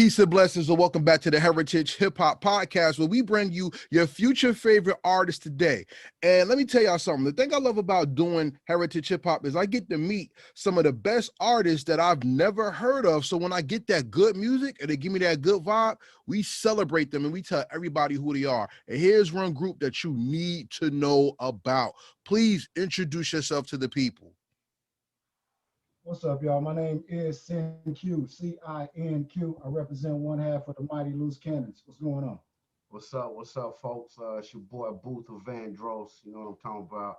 Peace and blessings, and welcome back to the Heritage Hip Hop Podcast, where we bring you your future favorite artists today. And let me tell y'all something. The thing I love about doing Heritage Hip Hop is I get to meet some of the best artists that I've never heard of. So when I get that good music and they give me that good vibe, we celebrate them and we tell everybody who they are. And here's one group that you need to know about. Please introduce yourself to the people. What's up, y'all? My name is Cin-Q, C-I-N-Q. I represent one half of the Mighty Loose Cannons. What's going on? What's up, folks? It's your boy Bootha Vandross, you know what I'm talking about.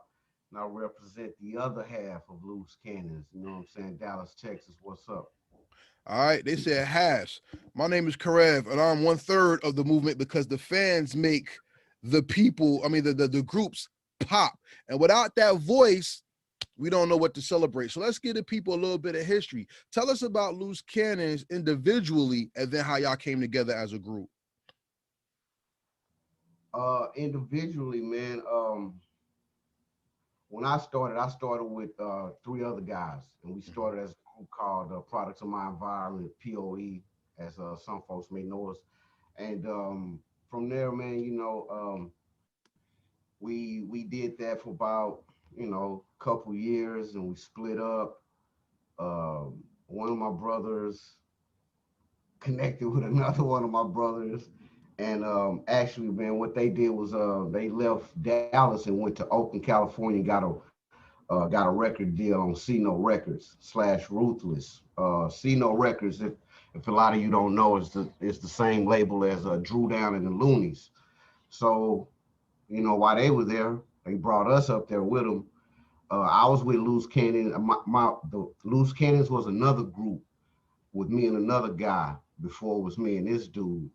And I represent the other half of Loose Cannons, you know what I'm saying? Dallas, Texas, what's up? All right, they said halves. My name is Karev, and I'm 1/3 of the movement because the fans make the people, the groups pop. And without that voice, we don't know what to celebrate. So let's give the people a little bit of history. Tell us about Loose Cannons individually, and then how y'all came together as a group. Individually, man, when I started with three other guys, and we started as a group called Products of My Environment, POE, as some folks may know us. And from there, man, we did that for about, a couple years, and we split up. One of my brothers connected with another one of my brothers. And actually, man, what they did was they left Dallas and went to Oakland, California, and got a record deal on C-No Records / Ruthless. C-No Records, if a lot of you don't know, it's the same label as Drew Down and the Loonies. So, while they were there, they brought us up there with them. I was with Loose Cannons. The Loose Cannons was another group with me and another guy before it was me and this dude.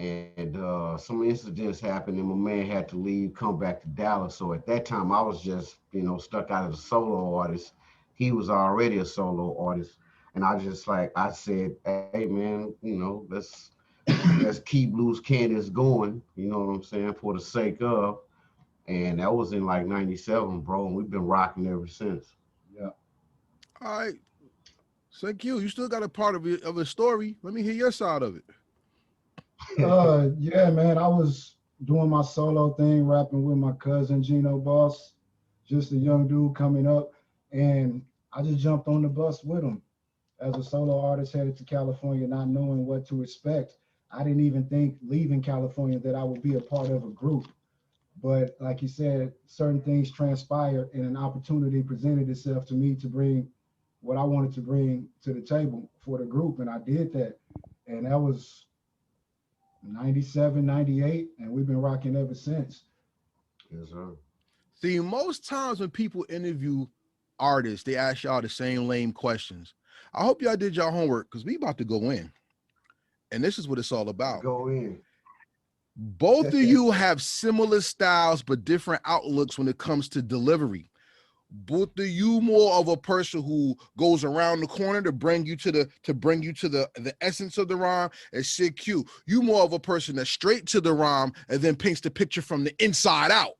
And some incidents happened, and my man had to leave, come back to Dallas. So at that time, I was just, stuck out as a solo artist. He was already a solo artist, and I said, hey man, let's keep Loose Cannons going. You know what I'm saying, for the sake of. And that was in like '97, bro. And we've been rocking ever since. Yeah. All right, Cin-Q, you still got a part of a story. Let me hear your side of it. Yeah, man, I was doing my solo thing, rapping with my cousin Gino Boss, just a young dude coming up, and I just jumped on the bus with him as a solo artist headed to California, not knowing what to expect. I didn't even think leaving California that I would be a part of a group. But like you said, certain things transpired and an opportunity presented itself to me to bring what I wanted to bring to the table for the group. And I did that. And that was 97, 98, and we've been rocking ever since. Yes, sir. See, most times when people interview artists, they ask y'all the same lame questions. I hope y'all did your homework because we about to go in. And this is what it's all Let's about. go in. Both of you have similar styles, but different outlooks when it comes to delivery. Both of you more of a person who goes around the corner to bring you to the essence of the rhyme, and Cin-Q, you more of a person that's straight to the rhyme and then paints the picture from the inside out.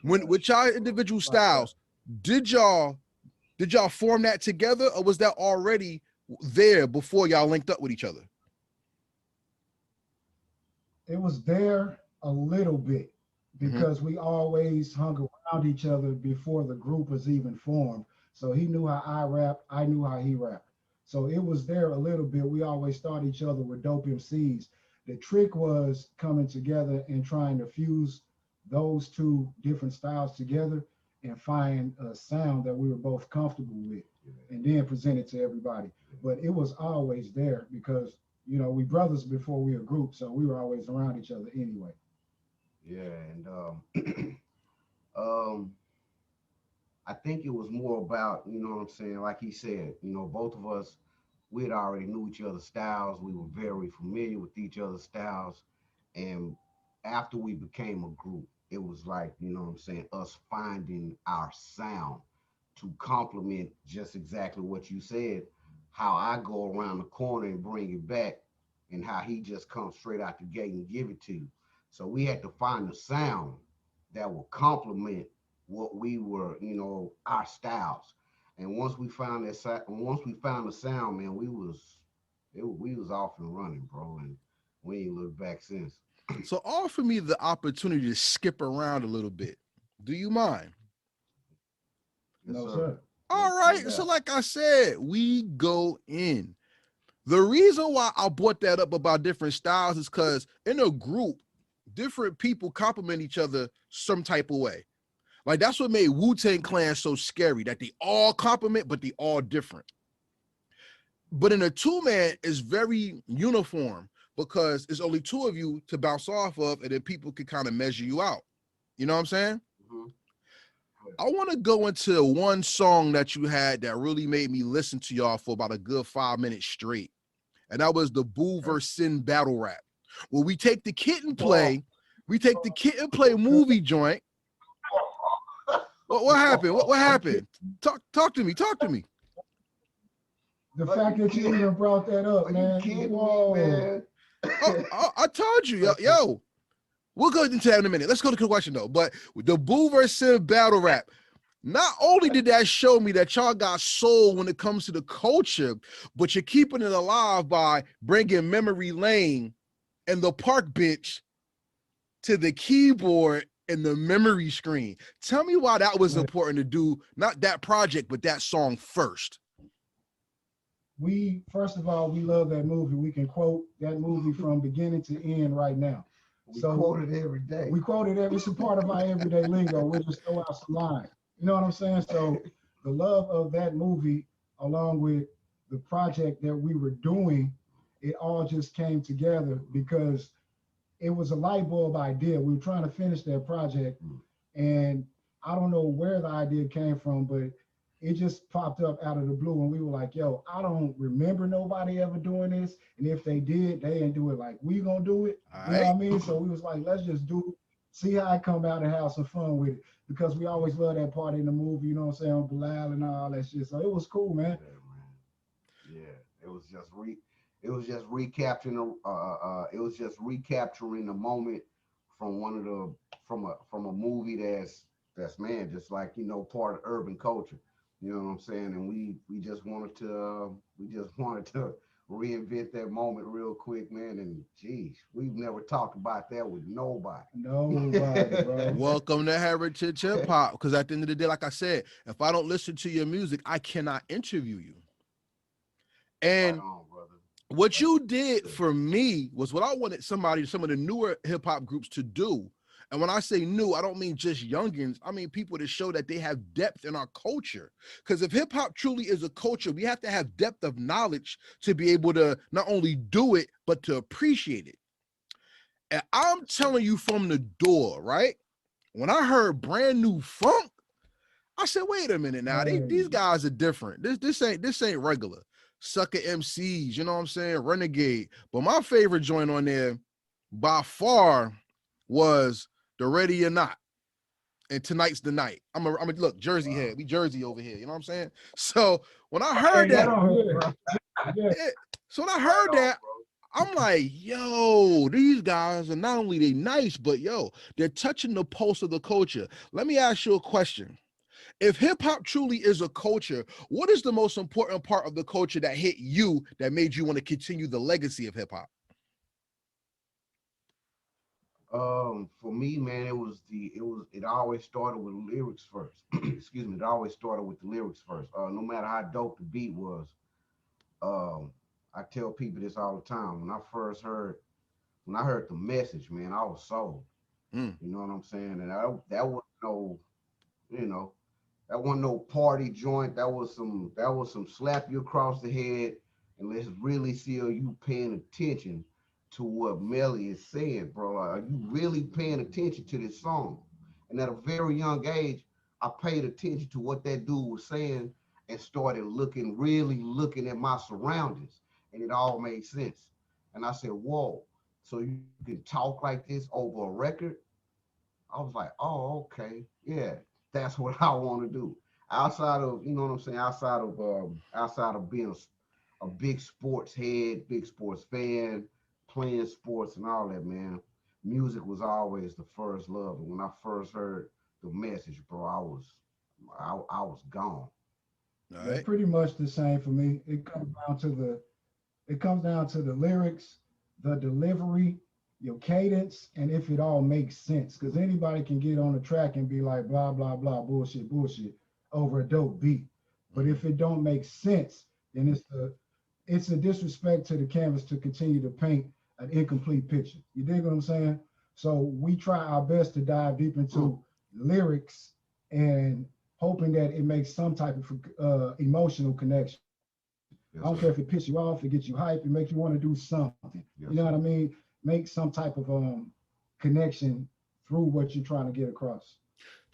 When with y'all individual styles, did y'all form that together, or was that already there before y'all linked up with each other? It was there a little bit because we always hung around each other before the group was even formed. So he knew how I rap, I knew how he rapped. So it was there a little bit. We always thought each other were dope MCs. The trick was coming together and trying to fuse those two different styles together and find a sound that we were both comfortable with and then present it to everybody. But it was always there because we brothers before we a group, so we were always around each other anyway. Yeah, and I think it was more about, what I'm saying, like he said, both of us, we had already knew each other's styles. We were very familiar with each other's styles. And after we became a group, it was like, what I'm saying, us finding our sound to complement just exactly what you said, how I go around the corner and bring it back, and how he just comes straight out the gate and give it to you. So we had to find a sound that will complement what we were, our styles. And once we found the sound, man, we was we was off and running, bro, and we ain't looked back since. So offer me the opportunity to skip around a little bit. Do you mind? Yes, No, sir. sir. All No right. So doubt. like I said, we go in. The reason why I brought that up about different styles is because in a group, different people complement each other some type of way. Like that's what made Wu-Tang Clan so scary, that they all complement, but they all different. But in a two-man, it's very uniform because it's only two of you to bounce off of, and then people can kind of measure you out. You know what I'm saying? Hmm. I want to go into one song that you had that really made me listen to y'all for about a good 5 minutes straight. And that was the Boo versus Sin battle rap. Where we take the kid and play, movie joint. What happened? What happened? Talk to me. Talk to me. The Are fact you that you kidding? even brought that up, Are you man. kidding Whoa. me, man? I told you, yo. We'll go into that in a minute. Let's go to the question though. But the Boo versus Sin battle rap. Not only did that show me that y'all got soul when it comes to the culture, but you're keeping it alive by bringing Memory Lane and the Park Bench to the keyboard and the memory screen. Tell me why that was Yeah. important to do, not that project, but that song first. First of all, we love that movie. We can quote that movie from beginning to end right now. We So quote it every day. we quote it every, it's a part of our everyday lingo. We just throw out some lines. You know what I'm saying? So the love of that movie, along with the project that we were doing, it all just came together because it was a light bulb idea. We were trying to finish that project, and I don't know where the idea came from, but it just popped up out of the blue. And we were like, yo, I don't remember nobody ever doing this. And if they did, they didn't do it like we gonna do it. All You know what I right. mean? So we was like, let's just do it, see how it come out and have some fun with it. Because we always love that part in the movie, you know what I'm saying, Bilal and all that shit. So it was cool, man. Yeah, man. Yeah, it was just recapturing it was just recapturing the moment from one of the from a movie that's man, just like, you know, part of urban culture. You know what I'm saying? And we just wanted to reinvent that moment real quick, man. And geez, we've never talked about that with nobody. Nobody, bro. Welcome to Heritage Hip Hop. Because at the end of the day, like I said, if I don't listen to your music, I cannot interview you. Right And on, brother. what you Yeah. did for me was what I wanted some of the newer hip hop groups to do. And when I say new, I don't mean just youngins. I mean people to show that they have depth in our culture. Because if hip hop truly is a culture, we have to have depth of knowledge to be able to not only do it, but to appreciate it. And I'm telling you from the door, right? When I heard brand new funk, I said, wait a minute now. These Hey, guys are different. This ain't regular. Sucker MCs, you know what I'm saying? Renegade. But my favorite joint on there by far was the Ready or Not. And Tonight's the Night. I'm a look, Jersey Wow. head. We Jersey over here. You know what I'm saying? So when I heard Hey, yeah, that, bro. yeah. yeah, so when I Right heard on, that, I'm like, yo, these guys are not only they nice, but yo, they're touching the pulse of the culture. Let me ask you a question. If hip hop truly is a culture, what is the most important part of the culture that hit you that made you want to continue the legacy of hip hop? For me, man, it always started with lyrics first. Excuse me, it always started with the lyrics first. No matter how dope the beat was, um, I tell people this all the time. When I heard the message, man, I was sold. Mm, You know what I'm saying? And that was no, you know, that wasn't no party joint. That was some slap you across the head and let's really see are you paying attention to what Melly is saying, bro. Like, are you really paying attention to this song? And at a very young age, I paid attention to what that dude was saying and started really looking at my surroundings, and it all made sense. And I said, whoa, so you can talk like this over a record? I was like, oh, okay, yeah, that's what I want to do. Outside of, you know what I'm saying, outside of being a big sports head, big sports fan, playing sports and all that, man, music was always the first love. And when I first heard the message, bro, I was gone. all Yeah, right. pretty much the same for me. It comes down to It comes down to the lyrics, the delivery, your cadence, and if it all makes sense. Because anybody can get on the track and be like blah blah blah bullshit bullshit over a dope beat. But if it don't make sense, then it's a disrespect to the canvas to continue to paint an incomplete picture. You dig what I'm saying? So we try our best to dive deep into lyrics and hoping that it makes some type of emotional connection. Yes, I don't sir. care if it pisses you off, it gets you hype, it makes you want to do something. Yes, You know sir. what I mean? Make some type of connection through what you're trying to get across.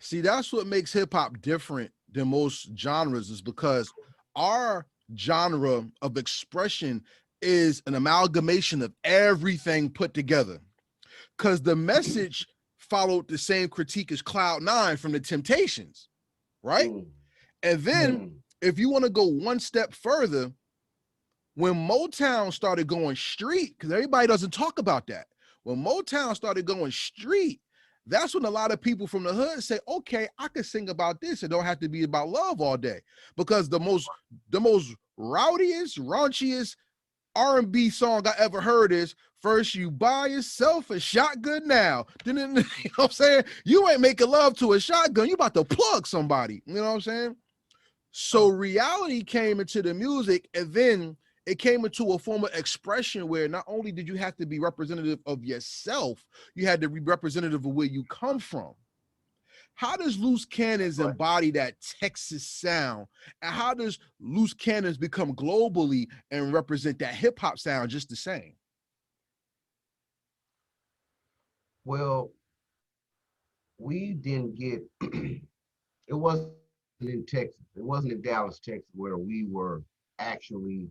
See, that's what makes hip hop different than most genres, is because our genre of expression is an amalgamation of everything put together. Because the message followed the same critique as Cloud9 from the Temptations, right? Mm, And then mm. if you want to go one step further, when Motown started going street, because everybody doesn't talk about that. When Motown started going street, that's when a lot of people from the hood say, okay, I could sing about this. It don't have to be about love all day. Because the most rowdiest, raunchiest R&B song I ever heard is "First You Buy Yourself a Shotgun Now." Then you know what I'm saying? You ain't making love to a shotgun. You about to plug somebody. You know what I'm saying? So reality came into the music, and then it came into a form of expression where not only did you have to be representative of yourself, you had to be representative of where you come from. How does Loose Cannons Right. embody that Texas sound? And how does Loose Cannons become globally and represent that hip hop sound just the same? Well, we didn't get it wasn't in Texas. It wasn't in Dallas, Texas, where we were actually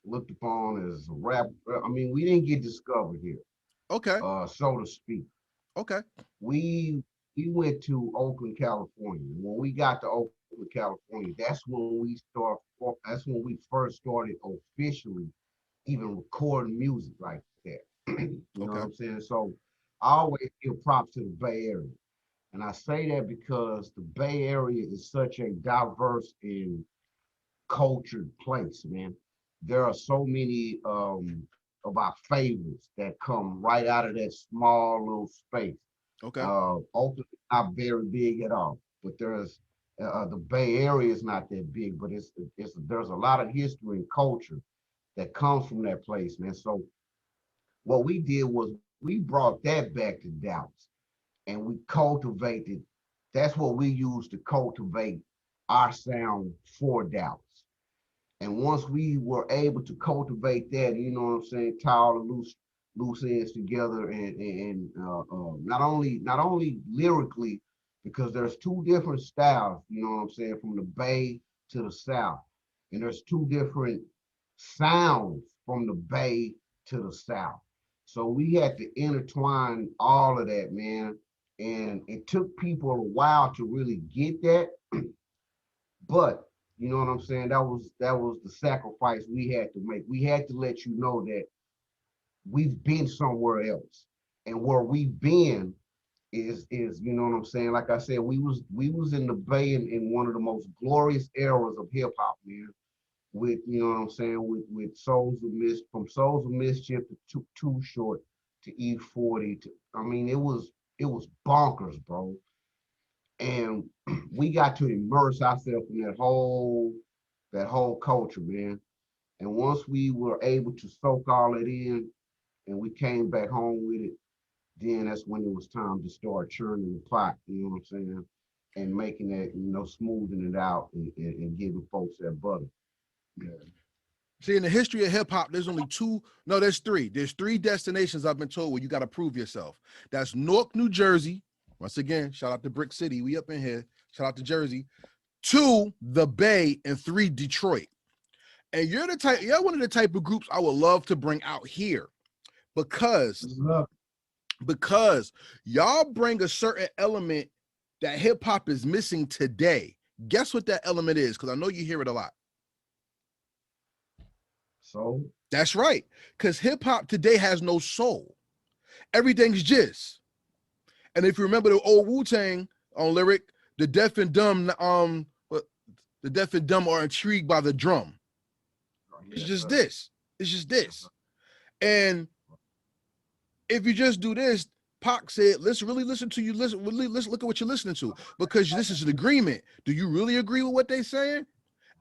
looked upon as a rap. I mean, we didn't get discovered here, Okay. so to speak. Okay. We we went to Oakland, California. When we got to Oakland, California, that's when we first started officially even recording music like that. You know what Okay. I'm saying? So I always give props to the Bay Area. And I say that because the Bay Area is such a diverse and cultured place, man. There are so many of our favorites that come right out of that small little space. Okay. Oakland is not very big at all, but the Bay Area is not that big, but it's there's a lot of history and culture that comes from that place, man. So what we did was we brought that back to Dallas and we cultivated. That's what we used to cultivate our sound for Dallas. And once we were able to cultivate that, you know what I'm saying, tie all the loose ends together, and not only lyrically, because there's two different styles, you know what I'm saying, from the Bay to the South, and there's two different sounds from the Bay to the South. So we had to intertwine all of that, man. And it took people a while to really get that, but you know what I'm saying? That was the sacrifice we had to make. We had to let you know that we've been somewhere else. And where we've been is you know what I'm saying? Like I said, we was in the Bay in one of the most glorious eras of hip hop, man. With you know what I'm saying, with Souls of Mischief to Too Short to E40 to I mean it was bonkers, bro. And we got to immerse ourselves in that whole culture, man. And once we were able to soak all it in and we came back home with it, then that's when it was time to start churning the pot, you know what I'm saying? And making that, smoothing it out and giving folks that butter. Yeah. See, in the history of hip hop, there's only two, no, there's three. There's three destinations I've been told where you got to prove yourself. That's Newark, New Jersey. Once again, shout out to Brick City. We up in here. Shout out to Jersey. 2, the Bay, and 3, Detroit. And you're one of the type of groups I would love to bring out here because Love. y'all bring a certain element that hip hop is missing today. Guess what that element is? Because I know you hear it a lot. So That's right. Because hip hop today has no soul. Everything's just. And if you remember the old Wu-Tang on lyric, the deaf and dumb are intrigued by the drum. It's Yes, just sir. this. It's just this. And if you just do this, Pac said, let's really listen to you. Let's look at what you're listening to, because this is an agreement. Do you really agree with what they're saying?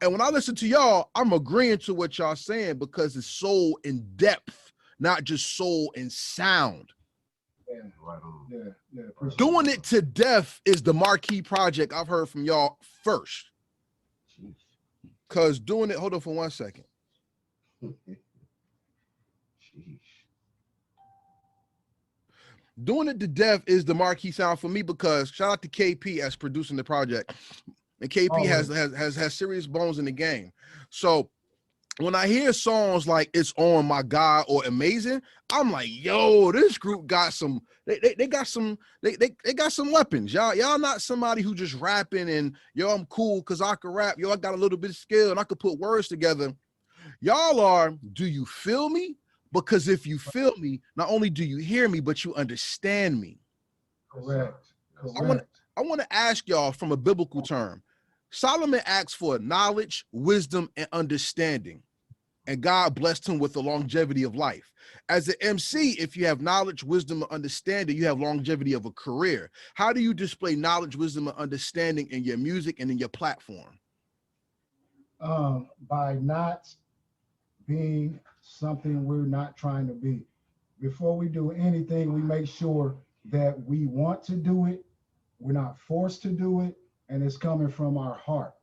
And when I listen to y'all, I'm agreeing to what y'all saying because it's soul in depth, not just soul in sound. Yeah, Right on. yeah. Appreciate Doing it to death is the marquee project I've heard from y'all first. Jeez. Because doing it, hold on for 1 second. Jeez. Doing it to death is the marquee sound for me, because shout out to KP as producing the project. And KP has serious bones in the game. So when I hear songs like It's On, My God, or Amazing, I'm like, yo, this group got some, they got some weapons. Y'all not somebody who just rapping and yo, I'm cool because I can rap. Yo, I got a little bit of skill and I could put words together. Y'all are, do you feel me? Because if you feel me, not only do you hear me, but you understand me. Correct. I want to ask y'all from a biblical term. Solomon asked for knowledge, wisdom, and understanding, and God blessed him with the longevity of life. As an MC, if you have knowledge, wisdom, and understanding, you have longevity of a career. How do you display knowledge, wisdom, and understanding in your music and in your platform? By not being something we're not trying to be. Before we do anything, we make sure that we want to do it, we're not forced to do it, and it's coming from our heart.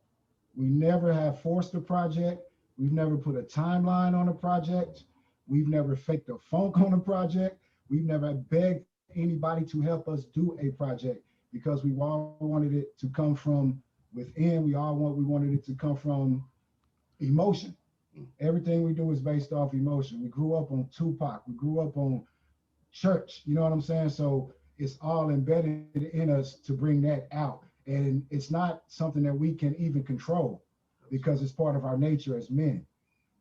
We never have forced a project. We've never put a timeline on a project. We've never faked a funk on a project. We've never begged anybody to help us do a project, because we all wanted it to come from within. We wanted it to come from emotion. Everything we do is based off emotion. We grew up on Tupac. We grew up on church. You know what I'm saying? So it's all embedded in us to bring that out. And it's not something that we can even control, because it's part of our nature as men.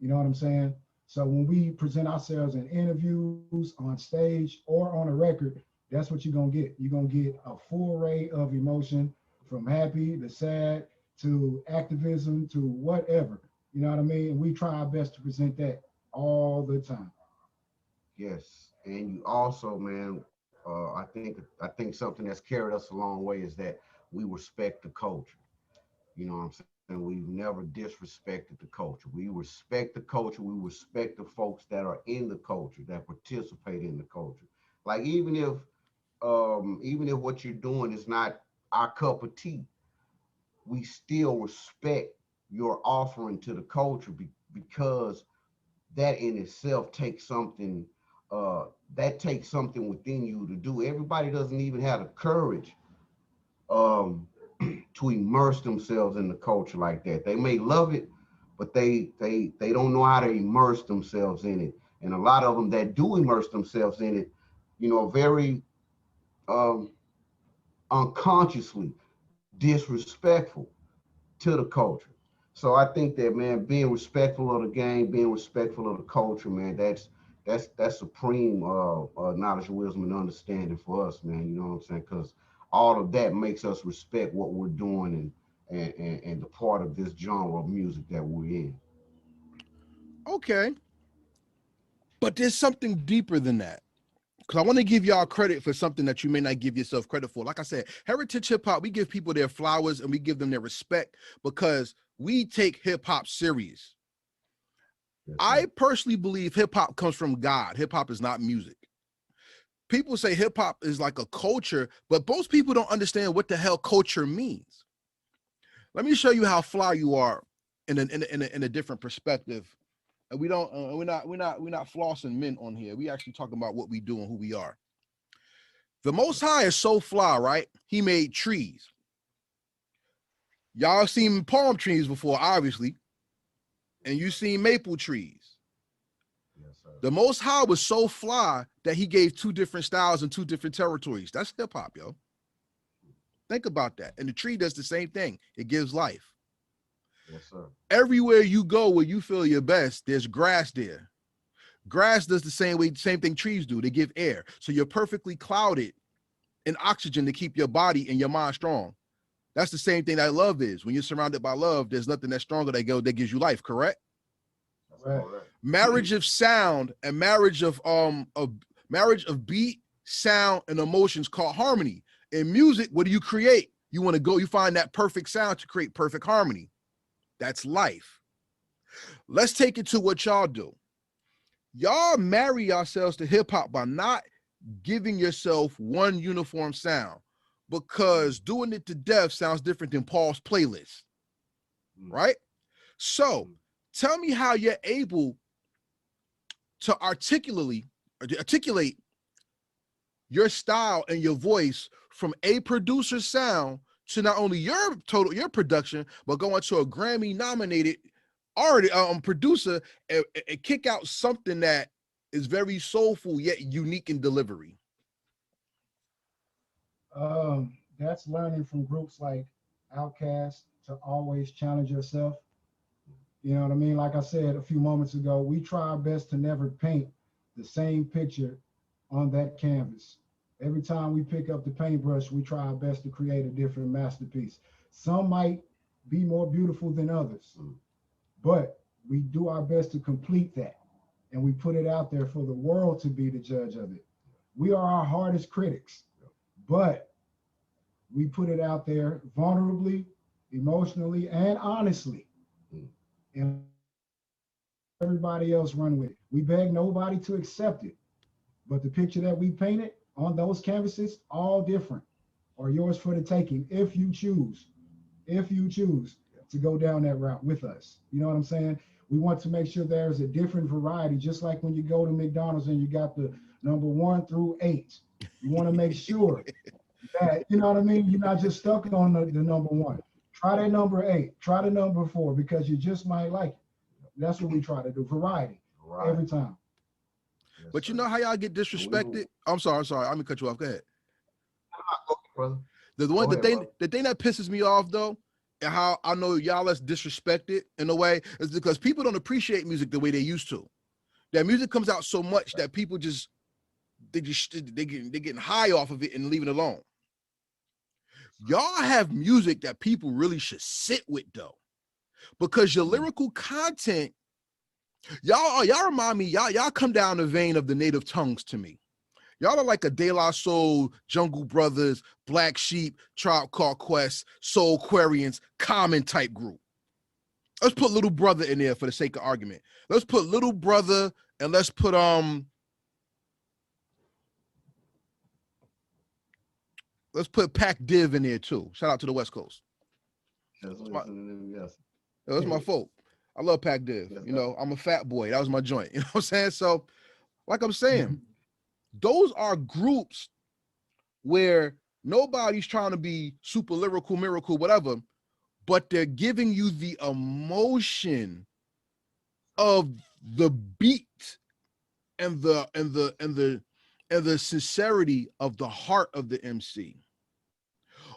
You know what I'm saying? So when we present ourselves in interviews, on stage, or on a record, that's what you're going to get. You're going to get a full array of emotion, from happy to sad to activism to whatever. You know what I mean? And we try our best to present that all the time. Yes, and you also, man, I think something that's carried us a long way is that we respect the culture. You know what I'm saying? We've never disrespected the culture. We respect the culture. We respect the folks that are in the culture, that participate in the culture. Like even if what you're doing is not our cup of tea, we still respect your offering to the culture, because that in itself takes something that takes something within you to do. Everybody doesn't even have the courage um, to immerse themselves in the culture like that. They may love it, but they don't know how to immerse themselves in it. And a lot of them that do immerse themselves in it, very um, unconsciously disrespectful to the culture. So I think that, man, being respectful of the game, being respectful of the culture, man, that's supreme knowledge, wisdom, and understanding for us, man. You know what I'm saying? Because all of that makes us respect what we're doing, and the part of this genre of music that we're in. Okay, but there's something deeper than that. Because I want to give y'all credit for something that you may not give yourself credit for. Like I said, heritage hip hop, we give people their flowers and we give them their respect, because we take hip hop serious. Yes, I personally believe hip hop comes from God. Hip hop is not music. People say hip hop is like a culture, but most people don't understand what the hell culture means. Let me show you how fly you are in a different perspective. And we don't we're not flossing men on here. We actually talking about what we do and who we are. The Most High is so fly, right? He made trees. Y'all seen palm trees before, obviously, and you seen maple trees. yes, sir. The Most High was so fly that he gave two different styles and two different territories. That's hip hop, yo. Think about that. And the tree does the same thing. It gives life. Yes, sir. Everywhere you go where you feel your best, there's grass there. Grass does the same thing trees do. They give air. So you're perfectly clouded in oxygen to keep your body and your mind strong. That's the same thing that love is. When you're surrounded by love, there's nothing that's stronger that gives you life, correct? Correct. Marriage of sound and marriage of beat, sound, and emotions called harmony. In music, what do you create? You want to go, you find that perfect sound to create perfect harmony. That's life. Let's take it to what y'all do. Y'all marry yourselves to hip hop by not giving yourself one uniform sound, because doing it to death sounds different than Paul's playlist, right? So tell me how you're able to articulate your style and your voice from a producer's sound to not only your production, but going to a Grammy nominated producer and kick out something that is very soulful yet unique in delivery. That's learning from groups like Outkast to always challenge yourself. You know what I mean? Like I said a few moments ago, we try our best to never paint the same picture on that canvas. Every time we pick up the paintbrush, we try our best to create a different masterpiece. Some might be more beautiful than others, but we do our best to complete that. And we put it out there for the world to be the judge of it. We are our hardest critics, but we put it out there vulnerably, emotionally, and honestly. And everybody else run with it. We beg nobody to accept it. But the picture that we painted on those canvases, all different, are yours for the taking if you choose to go down that route with us. You know what I'm saying? We want to make sure there's a different variety, just like when you go to McDonald's and you got the number 1 through 8. You want to make sure that, you know what I mean? You're not just stuck on the number 1. Try that number 8, try the number 4, because you just might like it. That's what we try to do, variety, every time. Yes, but you know how y'all get disrespected? I'm sorry, I'm gonna cut you off. Go ahead. Brother. The thing that pisses me off though, and how I know y'all less disrespected in a way, is because people don't appreciate music the way they used to. That music comes out so much that people they're getting high off of it and leaving it alone. Y'all have music that people really should sit with though, because your lyrical content, y'all remind me, y'all come down the vein of the Native Tongues to me. Y'all are like a De La Soul, Jungle Brothers, Black Sheep, Tribe Called Quest, Soul Quarians, Common type group. Let's put Little Brother in there for the sake of argument. Let's put Little Brother and let's put Pac Div in there too. Shout out to the West Coast. That's my fault. I love Pac Div. You know, I'm a fat boy. That was my joint. You know what I'm saying? So, like I'm saying, those are groups where nobody's trying to be super lyrical, miracle, whatever, but they're giving you the emotion of the beat and the sincerity of the heart of the MC.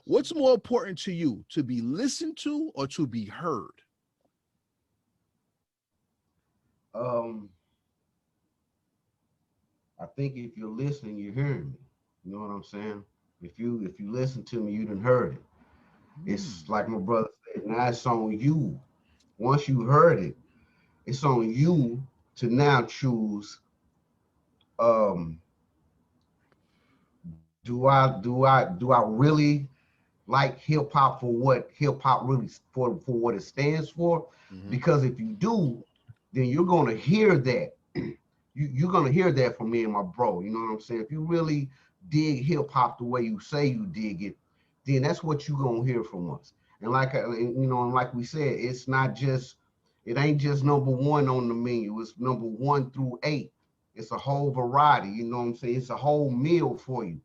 What's more important to you, to be listened to or to be heard? I think if you're listening, you're hearing me. You know what I'm saying? If you listen to me, you done heard it. It's like my brother said, now it's on you. Once you heard it, it's on you to now choose. Do I really like hip hop for what hip hop really for what it stands for? Because if you do, then you're gonna hear that. You're gonna hear that from me and my bro. You know what I'm saying? If you really dig hip hop the way you say you dig it, then that's what you're gonna hear from us. And like we said, it ain't just number 1 on the menu. It's number 1 through 8. It's a whole variety. You know what I'm saying? It's a whole meal for you.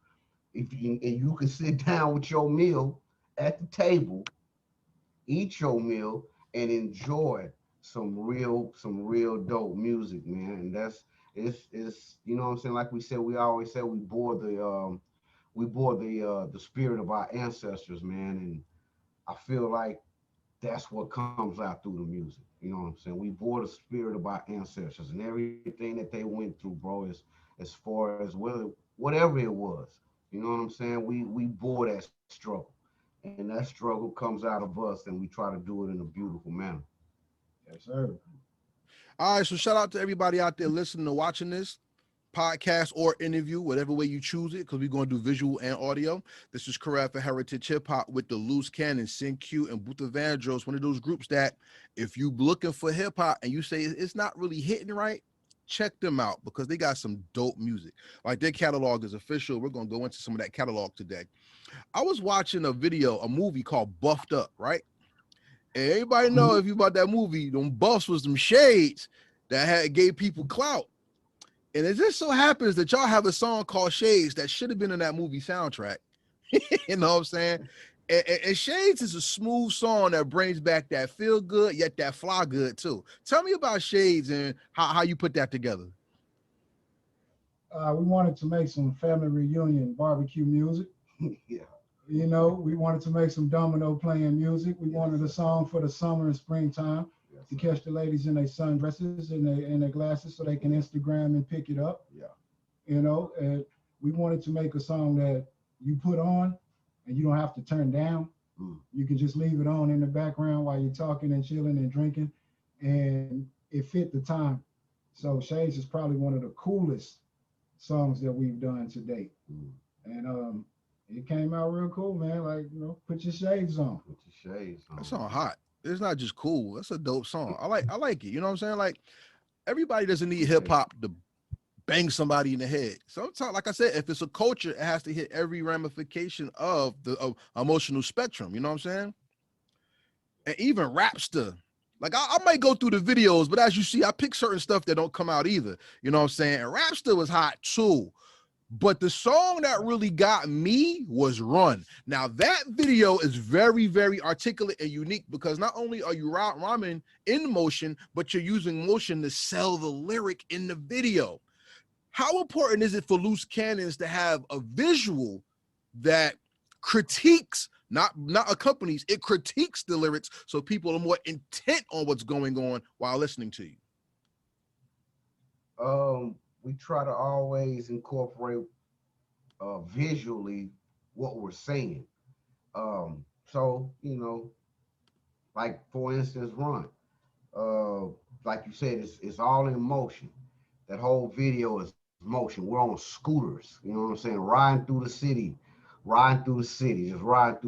And you can sit down with your meal at the table, eat your meal, and enjoy some real dope music, man. And it's you know what I'm saying. Like we said, we always say we bore the spirit of our ancestors, man. And I feel like that's what comes out through the music. You know what I'm saying? We bore the spirit of our ancestors and everything that they went through, bro. Is as far as whatever it was. You know what I'm saying? We bore that struggle, and that struggle comes out of us, and we try to do it in a beautiful manner. Yes, sir. All right, so shout out to everybody out there listening or watching this podcast or interview, whatever way you choose it, because we're going to do visual and audio. This is Corral for Heritage Hip Hop with the Loose Cannon, Cin-Q, and Bootha Vandross, one of those groups that if you looking for hip hop and you say it's not really hitting right, check them out because they got some dope music. Like their catalog is official. We're going to go into some of that catalog today. I was watching a movie called Buffed Up, right? And everybody know if you about that movie, them buffs was them shades that gave people clout. And it just so happens that y'all have a song called Shades that should have been in that movie soundtrack. You know what I'm saying? And Shades is a smooth song that brings back that feel good, yet that fly good too. Tell me about Shades and how you put that together. We wanted to make some family reunion barbecue music. Yeah. You know, we wanted to make some domino playing music. We wanted a song for the summer and springtime to catch the ladies in their sundresses and their glasses so they can Instagram and pick it up. Yeah. You know, and we wanted to make a song that you put on and you don't have to turn down. You can just leave it on in the background while you're talking and chilling and drinking, and it fit the time. So Shades is probably one of the coolest songs that we've done to date. And it came out real cool, man. Like, you know, put your shades on. Put your shades on. That song hot. It's not just cool. That's a dope song. I like it. You know what I'm saying? Like everybody doesn't need hip hop to bang somebody in the head. Sometimes, like I said, if it's a culture, it has to hit every ramification of the emotional spectrum. You know what I'm saying? And even Rapster. Like I might go through the videos, but as you see, I pick certain stuff that don't come out either. You know what I'm saying? And Rapster was hot too. But the song that really got me was Run. Now that video is very, very articulate and unique because not only are you rhyming in motion, but you're using motion to sell the lyric in the video. How important is it for Loose Cannons to have a visual that critiques, not accompanies, it critiques the lyrics so people are more intent on what's going on while listening to you? We try to always incorporate visually what we're saying. So, you know, like for instance, Run. Like you said, it's all in motion. That whole video is motion. We're on scooters, you know what I'm saying? Riding through the city, just riding through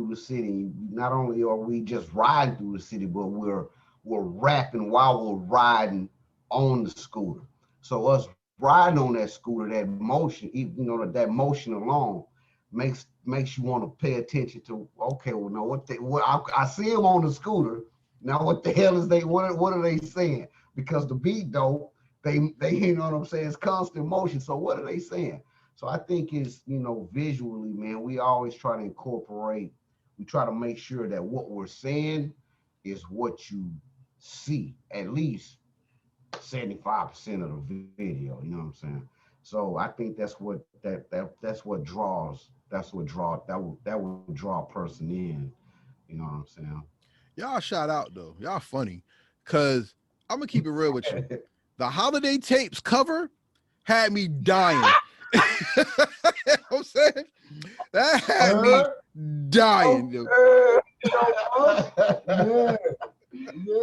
the city. Not only are we just riding through the city, but we're rapping while we're riding on the scooter. So us riding on that scooter, that motion, you know, that motion alone makes you want to pay attention to, okay, well, now I see them on the scooter. Now what the hell is what are they saying? Because the beat though, they you know what I'm saying, it's constant motion. So what are they saying? So I think it's, you know, visually, man, we always try to incorporate, we try to make sure that what we're saying is what you see, at least 75% of the video, you know what I'm saying? So I think that's what draws that would draw a person in, you know what I'm saying? Y'all shout out though. Y'all funny. Cause I'm gonna keep it real with you. The Holiday Tapes cover had me dying. You know what I'm saying? That had me dying. The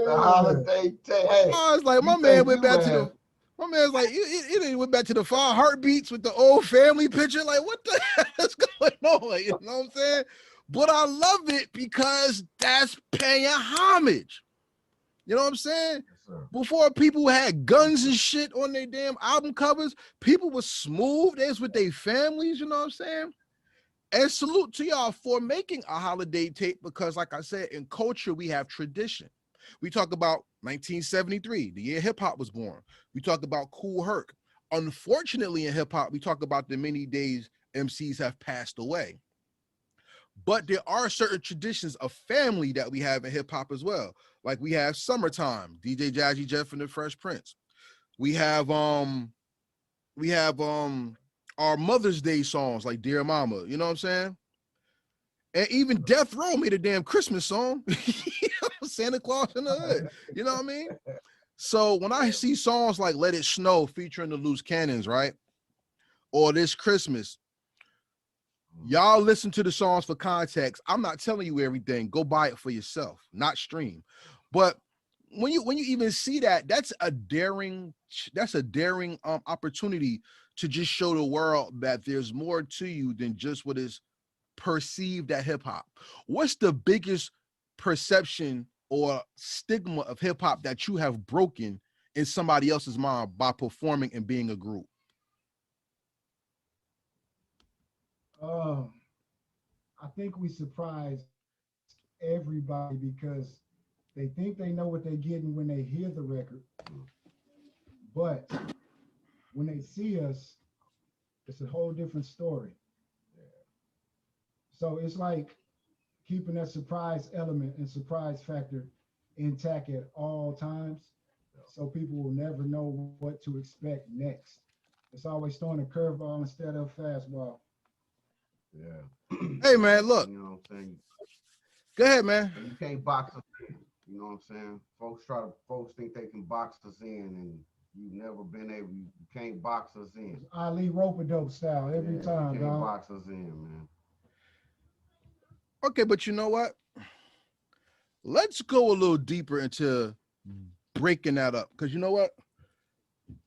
Holiday Tape. Hey, I was like, my man went back to it went back to the 5 heartbeats with the old family picture. Like, what the hell is going on? You know what I'm saying? But I love it because that's paying homage. You know what I'm saying? Yes, before people had guns and shit on their damn album covers, people were smooth. They was with their families, you know what I'm saying? And salute to y'all for making a holiday tape because, like I said, in culture, we have tradition. We talk about 1973, the year hip hop was born. We talk about Kool Herc. Unfortunately, in hip hop, we talk about the many days MCs have passed away. But there are certain traditions of family that we have in hip hop as well. Like we have Summertime, DJ Jazzy Jeff and the Fresh Prince. We have our Mother's Day songs like Dear Mama, you know what I'm saying? And even Death Row made a damn Christmas song. You know, Santa Claus in the Hood. You know what I mean? So when I see songs like Let It Snow featuring the Loose Cannons, right? Or This Christmas, y'all listen to the songs for context. I'm not telling you everything. Go buy it for yourself, not stream. But when you even see that, that's a daring opportunity to just show the world that there's more to you than just what is perceived at hip hop. What's the biggest perception or stigma of hip hop that you have broken in somebody else's mind by performing and being a group? I think we surprise everybody because they think they know what they're getting when they hear the record, but when they see us, it's a whole different story. So it's like keeping that surprise element and surprise factor intact at all times, so people will never know what to expect next. It's always throwing a curveball instead of fastball. Yeah. Hey man, look. You know what I'm saying? Go ahead, man. You can't box us in. You know what I'm saying? Folks think they can box us in, and you've never been able. You can't box us in. Ali rope-a-dope style every time, you can't dog. box us in, man. Okay, but you know what? Let's go a little deeper into breaking that up, because you know what?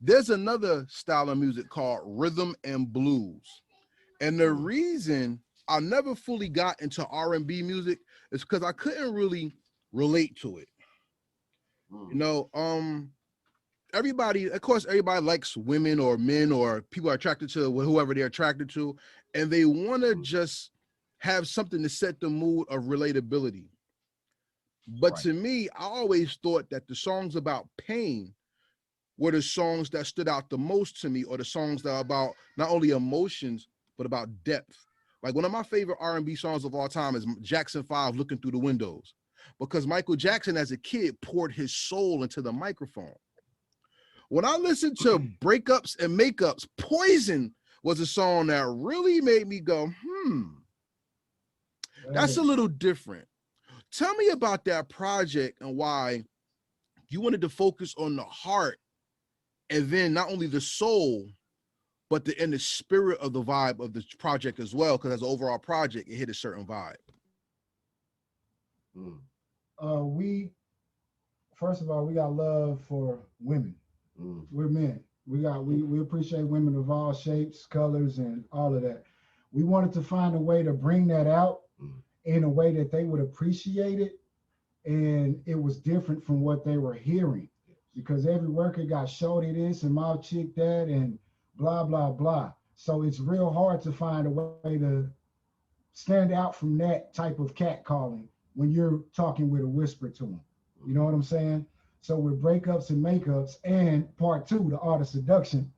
There's another style of music called rhythm and blues. And the reason I never fully got into R&B music is because I couldn't really relate to it. You know, everybody, of course, everybody likes women or men or people are attracted to whoever they're attracted to, and they want to just have something to set the mood of relatability. But to me, I always thought that the songs about pain were the songs that stood out the most to me, or the songs that are about not only emotions, but about depth. Like one of my favorite R&B songs of all time is Jackson 5, Looking Through the Windows, because Michael Jackson as a kid poured his soul into the microphone. When I listened to Breakups and Makeups, Poison was a song that really made me go, that's a little different. Tell me about that project and why you wanted to focus on the heart and then not only the soul, but the spirit of the vibe of the project as well, because as an overall project, it hit a certain vibe. We, first of all, we got love for women. We're men. We appreciate women of all shapes, colors, and all of that. We wanted to find a way to bring that out in a way that they would appreciate it, and it was different from what they were hearing, because every record got shorty this and my chick that and blah blah blah. So it's real hard to find a way to stand out from that type of catcalling when you're talking with a whisper to them. You know what I'm saying? So with Breakups and Makeups and part 2, the art of seduction,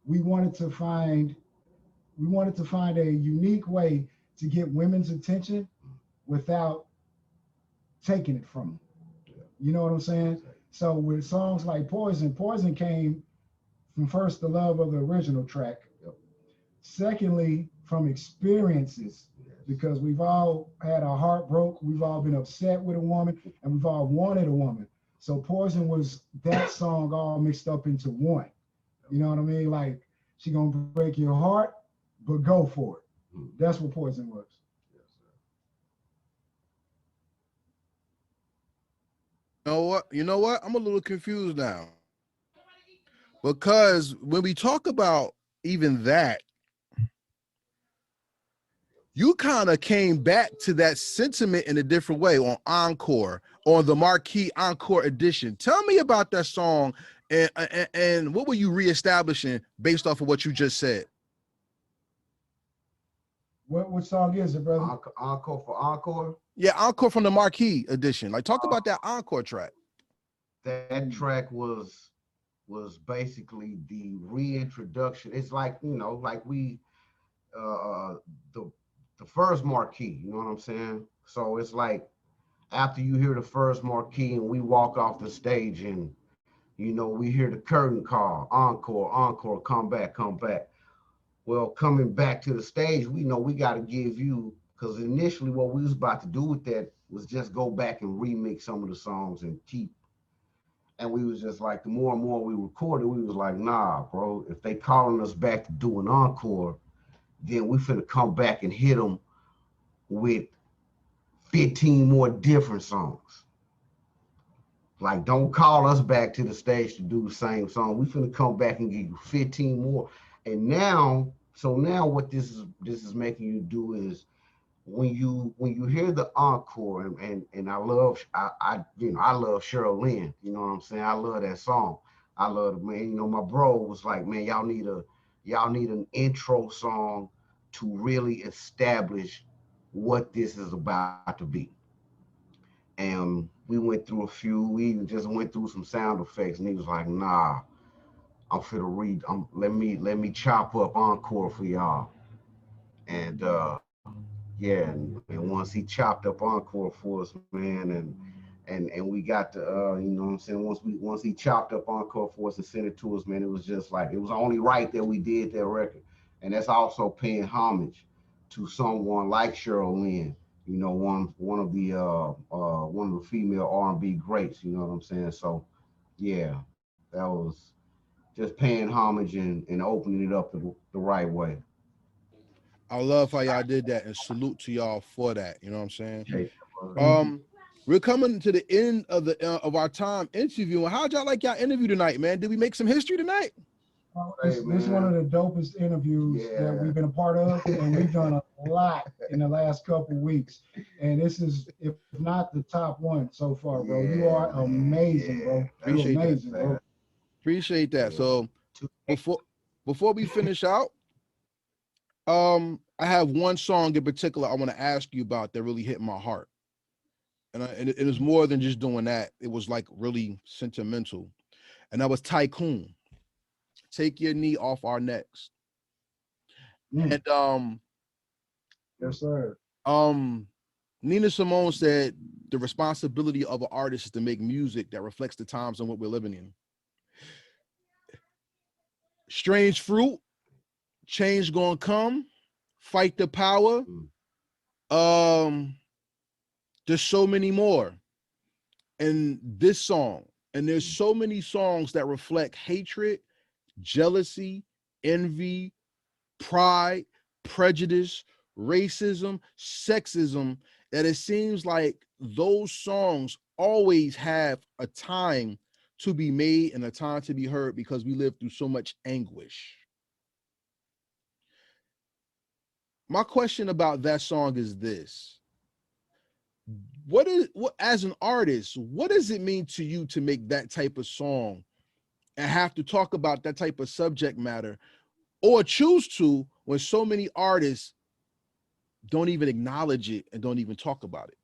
we wanted to find a unique way to get women's attention without taking it from them. You know what I'm saying? So with songs like Poison came from first the love of the original track. Secondly, from experiences, because we've all had our heart broke, we've all been upset with a woman, and we've all wanted a woman. So Poison was that song all mixed up into one. You know what I mean? Like, she gonna break your heart, but go for it. That's what Poison was. You know what? I'm a little confused now. Because when we talk about even that, you kind of came back to that sentiment in a different way on Encore, on the Marquee Encore edition. Tell me about that song and what were you reestablishing based off of what you just said? What song is it, brother? Encore for Encore? Yeah, Encore from the Marquee edition. Like, talk about that Encore track. That track was basically the reintroduction. It's like, you know, like we the first Marquee, you know what I'm saying? So it's like after you hear the first Marquee and we walk off the stage and, you know, we hear the curtain call, encore, encore, come back, come back. Well, coming back to the stage, we know we got to give you, because initially what we was about to do with that was just go back and remix some of the songs and keep. And we was just like, the more and more we recorded, we was like, nah, bro, if they calling us back to do an encore, then we finna come back and hit them with 15 more different songs. Like, don't call us back to the stage to do the same song. We finna come back and give you 15 more. And now, so now what this is making you do is when you hear the encore, and I love I love Cheryl Lynn, you know what I'm saying? I love that song. I love it, man. You know, my bro was like, man, y'all need an intro song to really establish what this is about to be. And we went through a few, we even just went through some sound effects, and he was like, nah, I'm finna read, let me chop up encore for y'all. And yeah, and once he chopped up encore for us, man, and we got the you know what I'm saying, once he chopped up encore for us and sent it to us, man, it was just like, it was only right that we did that record. And that's also paying homage to someone like Cheryl Lynn, you know, one of the female R&B greats, you know what I'm saying? So yeah, that was just paying homage and opening it up the right way. I love how y'all did that, and salute to y'all for that. You know what I'm saying? Okay. Thank you. We're coming to the end of the of our time interviewing. How'd y'all like y'all interview tonight, man? Did we make some history tonight? This is one of the dopest interviews that we've been a part of, and we've done a lot in the last couple weeks. And this is, if not the top one so far, bro. You are amazing, bro. You're Appreciate that. amazing, bro. Appreciate that. Yeah. So before we finish out, I have one song in particular I want to ask you about that really hit my heart. And it was more than just doing that. It was like really sentimental. And that was Tycoon. Take your knee off our necks. Mm. And Yes, sir. Nina Simone said the responsibility of an artist is to make music that reflects the times and what we're living in. Strange fruit, change gonna come, fight the power. There's so many more. And this song, and there's so many songs that reflect hatred, jealousy, envy, pride, prejudice, racism, sexism, that it seems like those songs always have a time to be made and a time to be heard because we live through so much anguish. My question about that song is this: what as an artist, what does it mean to you to make that type of song and have to talk about that type of subject matter, or choose to, when so many artists don't even acknowledge it and don't even talk about it?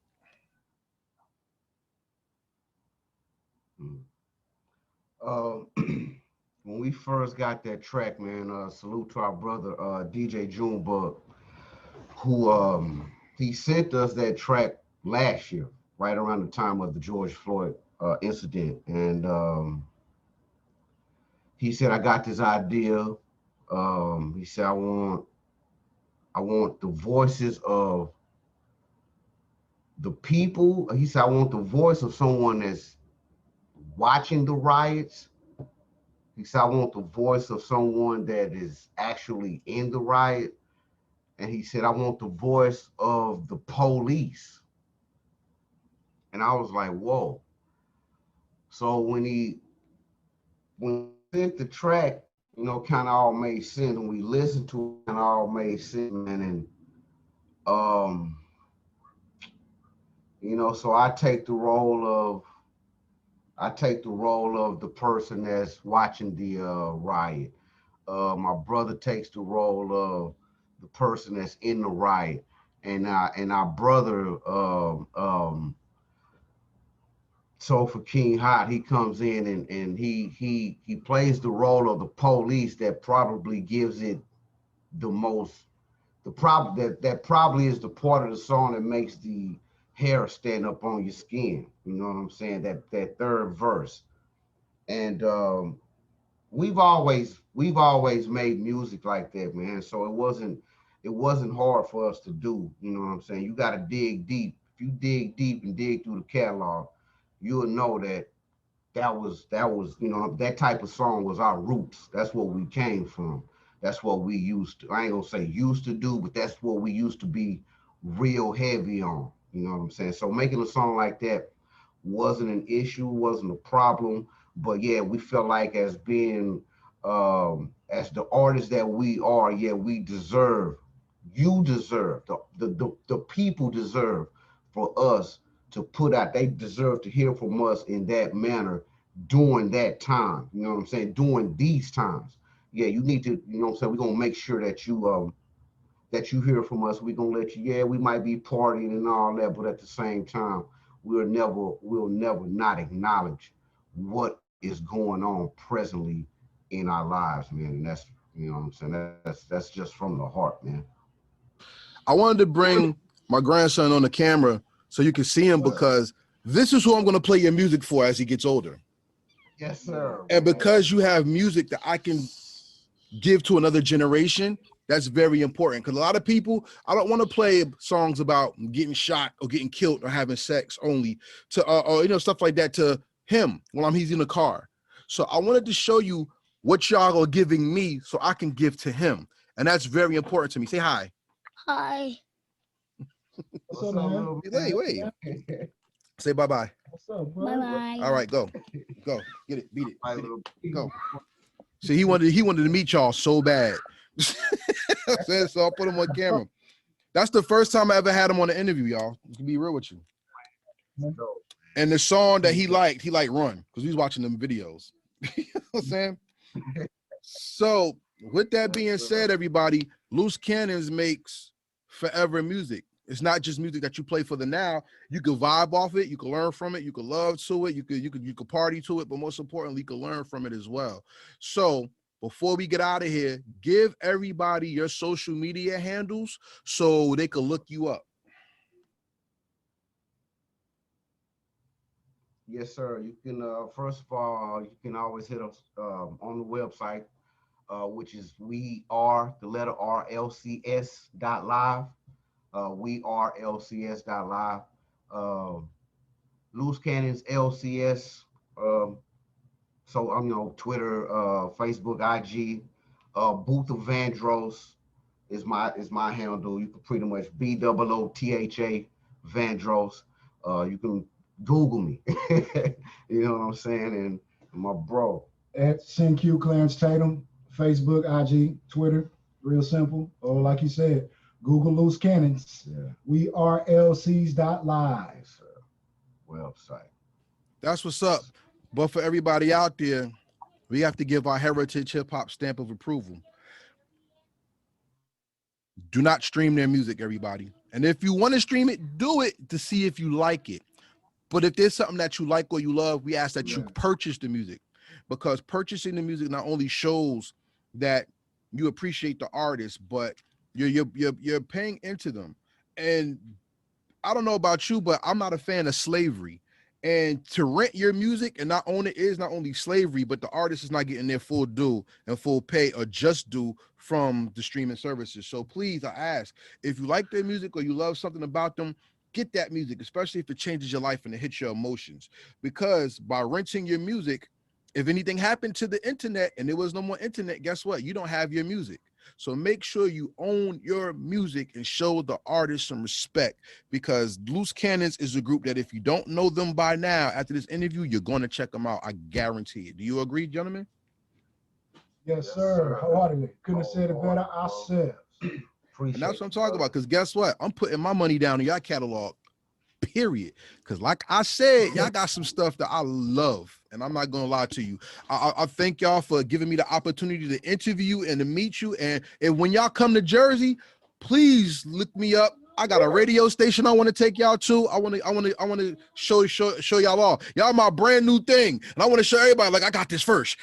Uh, when we first got that track, man, salute to our brother DJ Junebug, who he sent us that track last year, right around the time of the George Floyd incident, and he said, "I got this idea." He said, "I want the voices of the people." He said, "I want the voice of someone that's watching the riots." He said, "I want the voice of someone that is actually in the riot." And he said, "I want the voice of the police." And I was like, whoa. So when he sent the track, kind of all made sense. When we listened to it, kind of all made sense, man. And um, so I take the role of the person that's watching the riot. My brother takes the role of the person that's in the riot, and our brother, so for King Hot, he comes in and he plays the role of the police that probably gives it the most, that probably is the part of the song that makes the hair stand up on your skin. You know what I'm saying? That third verse. And we've always made music like that, man. So it wasn't hard for us to do. You know what I'm saying? You got to dig deep. If you dig deep and dig through the catalog, you'll know that was that type of song was our roots. That's what we came from. That's what we used to. I ain't gonna say used to do, but that's what we used to be real heavy on. You know what I'm saying? So making a song like that wasn't an issue, wasn't a problem. But yeah, we felt like as being as the artists that we are, yeah, we deserve, you deserve, the people deserve for us to put out, they deserve to hear from us in that manner during that time. You know what I'm saying? During these times. Yeah, you need to, you know what I'm saying? We're gonna make sure that you hear from us. We're gonna let you, yeah, we might be partying and all that, but at the same time, we'll never not acknowledge what is going on presently in our lives, man. And that's, you know what I'm saying, that's just from the heart, man. I wanted to bring my grandson on the camera so you can see him, because this is who I'm going to play your music for as he gets older. Yes, sir. And because you have music that I can give to another generation, that's very important. Because a lot of people, I don't want to play songs about getting shot or getting killed or having sex only to, or, you know, stuff like that to him while he's in the car. So I wanted to show you what y'all are giving me so I can give to him. And that's very important to me. Say hi. Hi. What's up, little man? Wait. Say bye-bye. What's up, bro? Bye-bye. All right, go. Get it, beat My it. little Go. See, he wanted to meet y'all so bad. So I'll put him on camera. That's the first time I ever had him on an interview, y'all. To be real with you. And the song that he liked Run, because he was watching them videos. You know what I'm saying? So with that being said, everybody, Loose Cannons makes forever music. It's not just music that you play for the now. You can vibe off it, you can learn from it, you can love to it, you could party to it, but most importantly, you can learn from it as well. So before we get out of here, give everybody your social media handles so they can look you up. Yes, sir. You can first of all, you can always hit us on the website, which is we are the letter R LCS.live. We are LCS.live. Loose Cannons LCS. So I'm, you know, Twitter, Facebook, IG. Bootha Vandross is my handle. You can pretty much BOOTHA Vandross. You can Google me. You know what I'm saying? And my bro. At Cin-Q Clarence Tatum, Facebook, IG, Twitter, real simple. Or like you said, Google Loose Cannons. Yeah. We are LCs.live. Yes, sir. Website. That's what's up. But for everybody out there, we have to give our heritage hip hop stamp of approval. Do not stream their music, everybody. And if you want to stream it, do it to see if you like it. But if there's something that you like or you love, we ask that you purchase the music, because purchasing the music not only shows that you appreciate the artist, but you're paying into them. And I don't know about you, but I'm not a fan of slavery. And to rent your music and not own it is not only slavery, but the artist is not getting their full due and full pay or just due from the streaming services. So please, I ask, if you like their music or you love something about them, get that music, especially if it changes your life and it hits your emotions. Because by renting your music, if anything happened to the internet and there was no more internet, guess what? You don't have your music. So make sure you own your music and show the artist some respect, because Loose Cannons is a group that if you don't know them by now, after this interview, you're going to check them out. I guarantee it. Do you agree, gentlemen? Yes, sir. Wholeheartedly. Couldn't have said it better ourselves. And that's what I'm talking about, because guess what? I'm putting my money down in your catalog, period. Because like I said, y'all got some stuff that I love, and I'm not going to lie to you. I thank y'all for giving me the opportunity to interview you and to meet you. And when y'all come to Jersey, please look me up. I got a radio station I want to take y'all to. I want to show y'all all. Y'all my brand new thing, and I want to show everybody like I got this first.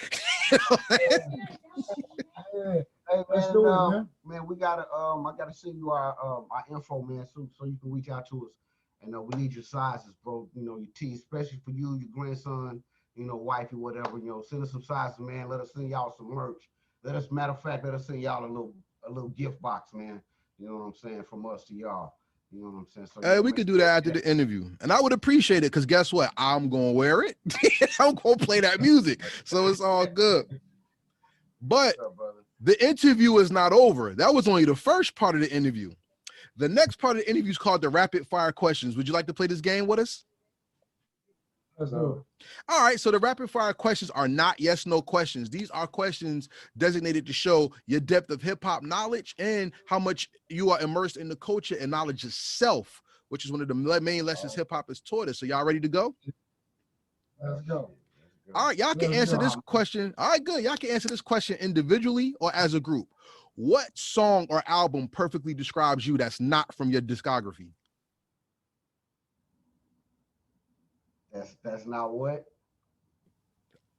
Hey, Let's man, do it, man. man, we gotta I gotta send you our info, man, so you can reach out to us. And we need your sizes, bro. You know, your teeth, especially for you, your grandson, you know, wifey, whatever. You know, send us some sizes, man. Let us send y'all some merch. Matter of fact, let us send y'all a little gift box, man. You know what I'm saying? From us to y'all. You know what I'm saying? So Hey, we could do that after the interview, and I would appreciate it, because guess what? I'm gonna wear it. I'm gonna play that music, so it's all good. But the interview is not over. That was only the first part of the interview. The next part of the interview is called the rapid fire questions. Would you like to play this game with us? Let's do it. All right, so the rapid fire questions are not yes, no questions. These are questions designated to show your depth of hip hop knowledge and how much you are immersed in the culture and knowledge of self, which is one of the main lessons hip hop has taught us. So y'all ready to go? Let's go. All right, y'all can Let's answer go. this question. All right, good. Y'all can answer this question individually or as a group. What song or album perfectly describes you that's not from your discography? That's not what?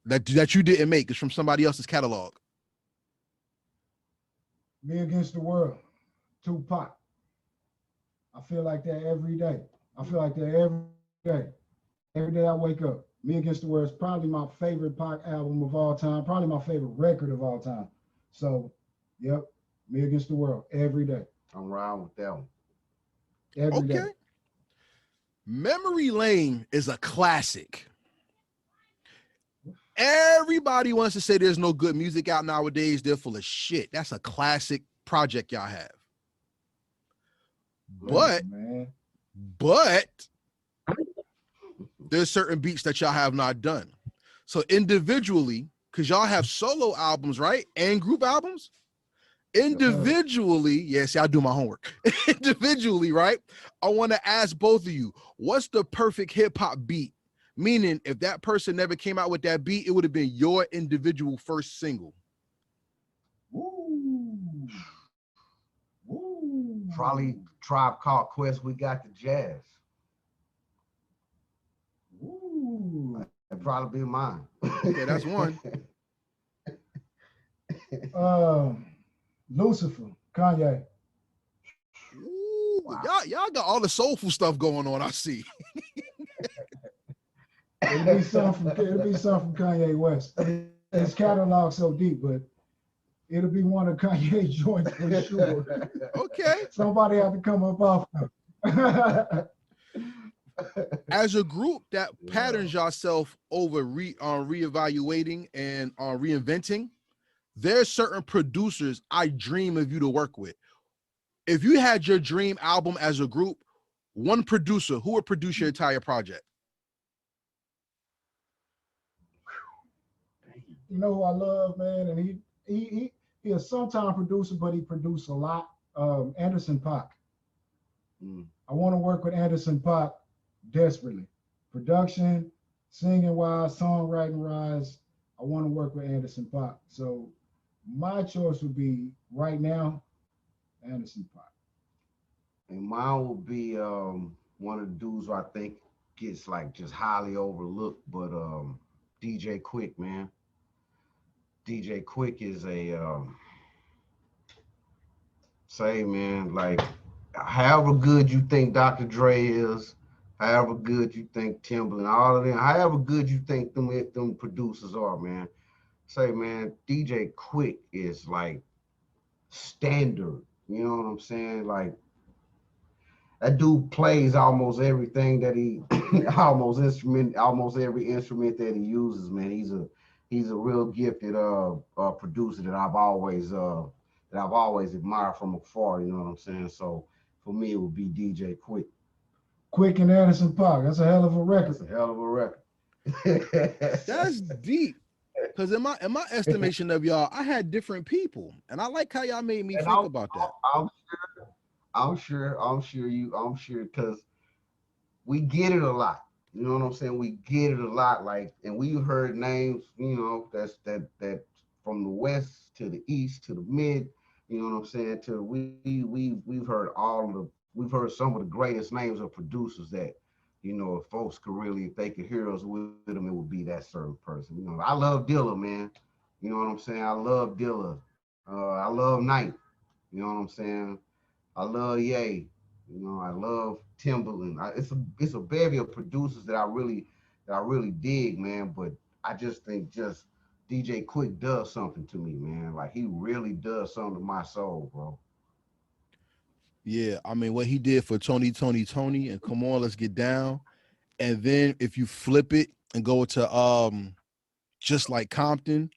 That you didn't make. It's from somebody else's catalog. Me Against the World, Tupac. I feel like that every day. I feel like that every day. Every day I wake up. Me Against the World is probably my favorite Pac album of all time, probably my favorite record of all time. So, yep, Me Against the World every day. I'm riding with that one. Every day. Memory Lane is a classic. Everybody wants to say there's no good music out nowadays. They're full of shit. That's a classic project y'all have. But there's certain beats that y'all have not done. So individually, because y'all have solo albums, right? And group albums. Individually, yes, I do my homework. Individually, right? I want to ask both of you, what's the perfect hip hop beat? Meaning, if that person never came out with that beat, it would have been your individual first single. Ooh. Ooh. Probably Tribe Called Quest, We Got the Jazz. Ooh. That'd probably be mine. Okay, that's one. Lucifer, Kanye. Ooh, wow. Y'all got all the soulful stuff going on, I see. It'll be something from Kanye West. His catalog so deep, but it'll be one of Kanye's joints for sure. Okay. Somebody have to come up off of. As a group that patterns yourself over reevaluating and on reinventing, there's certain producers I dream of you to work with. If you had your dream album as a group, one producer, who would produce your entire project? You know who I love, man, and he a sometime producer, but he produced a lot. Anderson .Paak. I want to work with Anderson .Paak desperately. Production, singing wise, songwriting wise, I want to work with Anderson .Paak. So my choice would be right now, Anderson .Paak. And mine would be one of the dudes who I think gets like just highly overlooked, but DJ Quick, man. DJ Quick is a say, man, like however good you think Dr. Dre is, however good you think Timbaland, all of them, however good you think them producers are, man. Say, man, DJ Quick is like standard. You know what I'm saying? Like that dude plays almost everything that he almost every instrument that he uses, man. He's a real gifted producer that I've always admired from afar, you know what I'm saying? So for me, it would be DJ Quick. Quick and Anderson .Paak. That's a hell of a record. That's a hell of a record. That's deep. Because in my estimation of y'all, I had different people. And I like how y'all made me think about that. I'm sure because we get it a lot. You know what I'm saying? We get it a lot, like, and we've heard names, you know, that from the west to the east to the mid, you know what I'm saying? To we've heard we've heard some of the greatest names of producers that, you know, if folks could really, if they could hear us with them, it would be that certain person. You know, I love Dilla, man. You know what I'm saying? I love Dilla. I love Knight. You know what I'm saying? I love Ye. You know, I love Timbaland. It's a bevy of producers that I really dig, man. But I just think just DJ Quick does something to me, man. Like he really does something to my soul, bro. Yeah, I mean what he did for Tony, and Come On, Let's Get Down. And then if you flip it and go to Just Like Compton,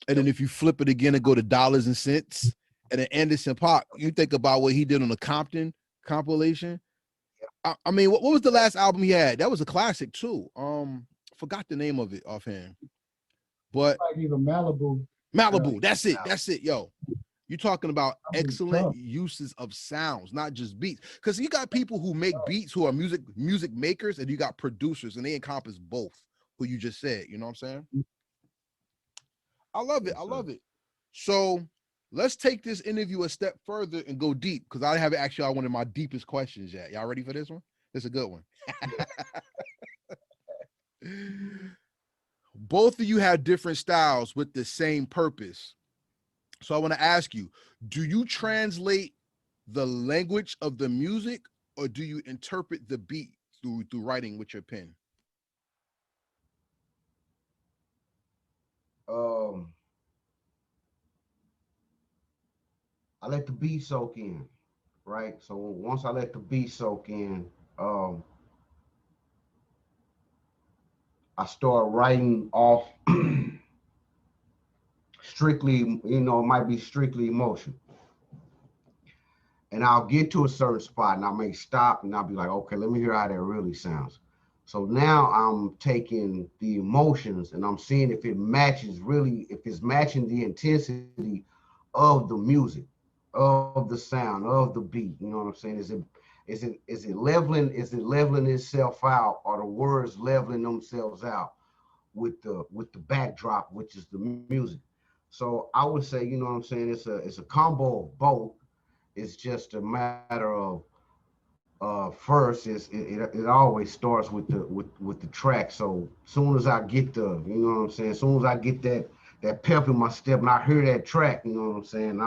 and then if you flip it again and go to Dollars and Cents, and then Anderson .Paak, you think about what he did on the Compton compilation. I mean, what was the last album he had? That was a classic too. Forgot the name of it offhand. But Like even Malibu. Malibu, that's it. That's it, yo. You're talking about excellent Tough. uses of sounds, not just beats. Because you got people who make beats who are music makers, and you got producers, and they encompass both. Who you just said, you know what I'm saying? I love it. I love it. So let's take this interview a step further and go deep, because I haven't actually one of my deepest questions yet. Y'all ready for this one? It's a good one. Both of you have different styles with the same purpose. So I want to ask you, do you translate the language of the music, or do you interpret the beat through writing with your pen? I let the beat soak in, right? So once I let the beat soak in, I start writing off strictly, it might be strictly emotion. And I'll get to a certain spot and I may stop and I'll be like, okay, let me hear how that really sounds. So now I'm taking the emotions and I'm seeing if it matches really, if it's matching the intensity of the music, of the sound, of the beat. You know what I'm saying? Is it leveling itself out, or the words leveling themselves out with the backdrop, which is the music. So I would say, you know what I'm saying, it's a combo of both. It's just a matter of first it always starts with the track. So soon as I get soon as I get that pep in my step and I hear that track, you know what I'm saying,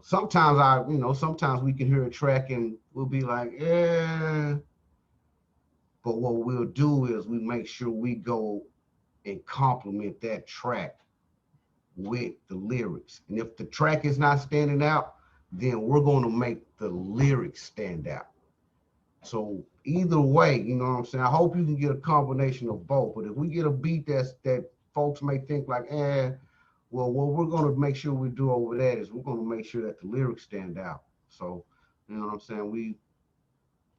sometimes we can hear a track and we'll be like, yeah, but what we'll do is we make sure we go and complement that track with the lyrics. And if the track is not standing out, then we're going to make the lyrics stand out. So either way, you know what I'm saying? I hope you can get a combination of both. But if we get a beat that folks may think like, well, what we're going to make sure we do over that is we're going to make sure that the lyrics stand out. So, you know what I'm saying?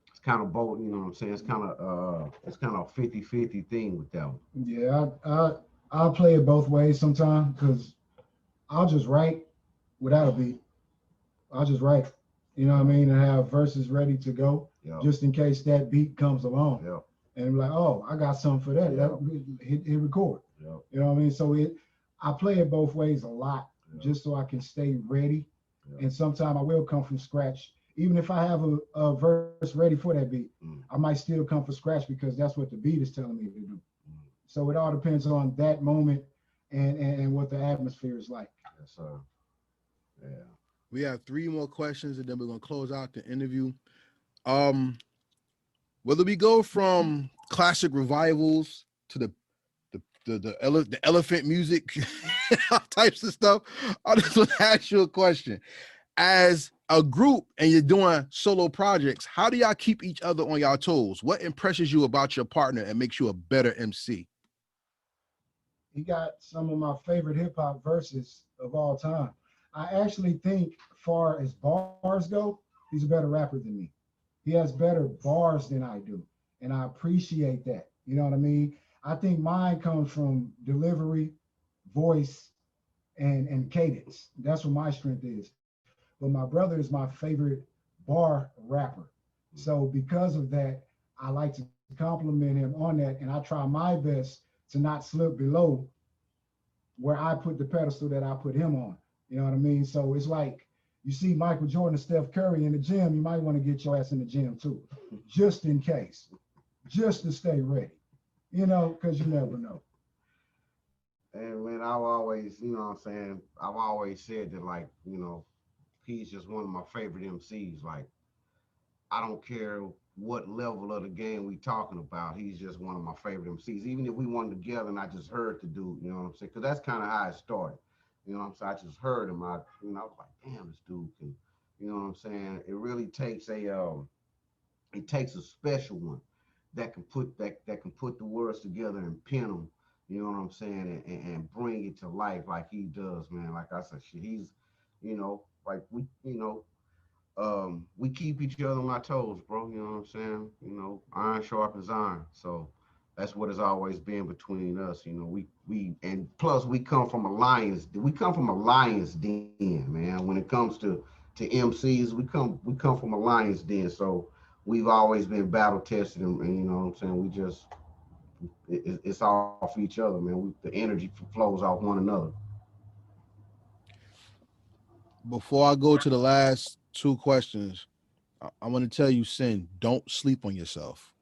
It's kind of both, you know what I'm saying? It's kind of a 50-50 thing with that one. Yeah, I'll play it both ways sometimes because I'll just write without a beat. I'll just write, you know what I mean, and have verses ready to go just in case that beat comes along. Yeah. And I'm like, oh, I got something for that. Hit record. Yeah. You know what I mean? So I play it both ways a lot just so I can stay ready. Yeah. And sometimes I will come from scratch. Even if I have a verse ready for that beat, I might still come from scratch because that's what the beat is telling me to do. So it all depends on that moment and what the atmosphere is like. Yes, sir. Yeah. We have 3 more questions and then we're gonna close out the interview. Whether we go from classic revivals to the elephant music types of stuff, I just want to ask you a question. As a group and you're doing solo projects, how do y'all keep each other on y'all toes? What impresses you about your partner and makes you a better MC? He got some of my favorite hip hop verses of all time. I actually think, far as bars go, he's a better rapper than me. He has better bars than I do, and I appreciate that. You know what I mean? I think mine comes from delivery, voice, and cadence. That's what my strength is. But my brother is my favorite bar rapper. So because of that, I like to compliment him on that, and I try my best to not slip below where I put the pedestal that I put him on. You know what I mean? So it's like you see Michael Jordan and Steph Curry in the gym, you might want to get your ass in the gym too, just in case, just to stay ready, because you never know. And man, I've always, you know what I'm saying, I've always said that, like, he's just one of my favorite MCs. Like, I don't care what level of the game we talking about. He's just one of my favorite MCs. Even if we won together and I just heard the dude, you know what I'm saying? Because that's kind of how it started. You know what I'm saying? I just heard him. I was like, damn, this dude can, you know what I'm saying? It really takes a special one that can put the words together and pin them. You know what I'm saying? And bring it to life like he does, man. Like I said, he's, like we, we keep each other on our toes, bro. You know what I'm saying? You know, iron sharpens iron. So that's what it's always been between us. You know, and plus we come from a lion's den, man. When it comes to MCs, we come from a lion's den. So we've always been battle tested, and you know what I'm saying. It's off each other, man. The energy flows off one another. Before I go to the last two questions, I want to tell you, Sin, don't sleep on yourself.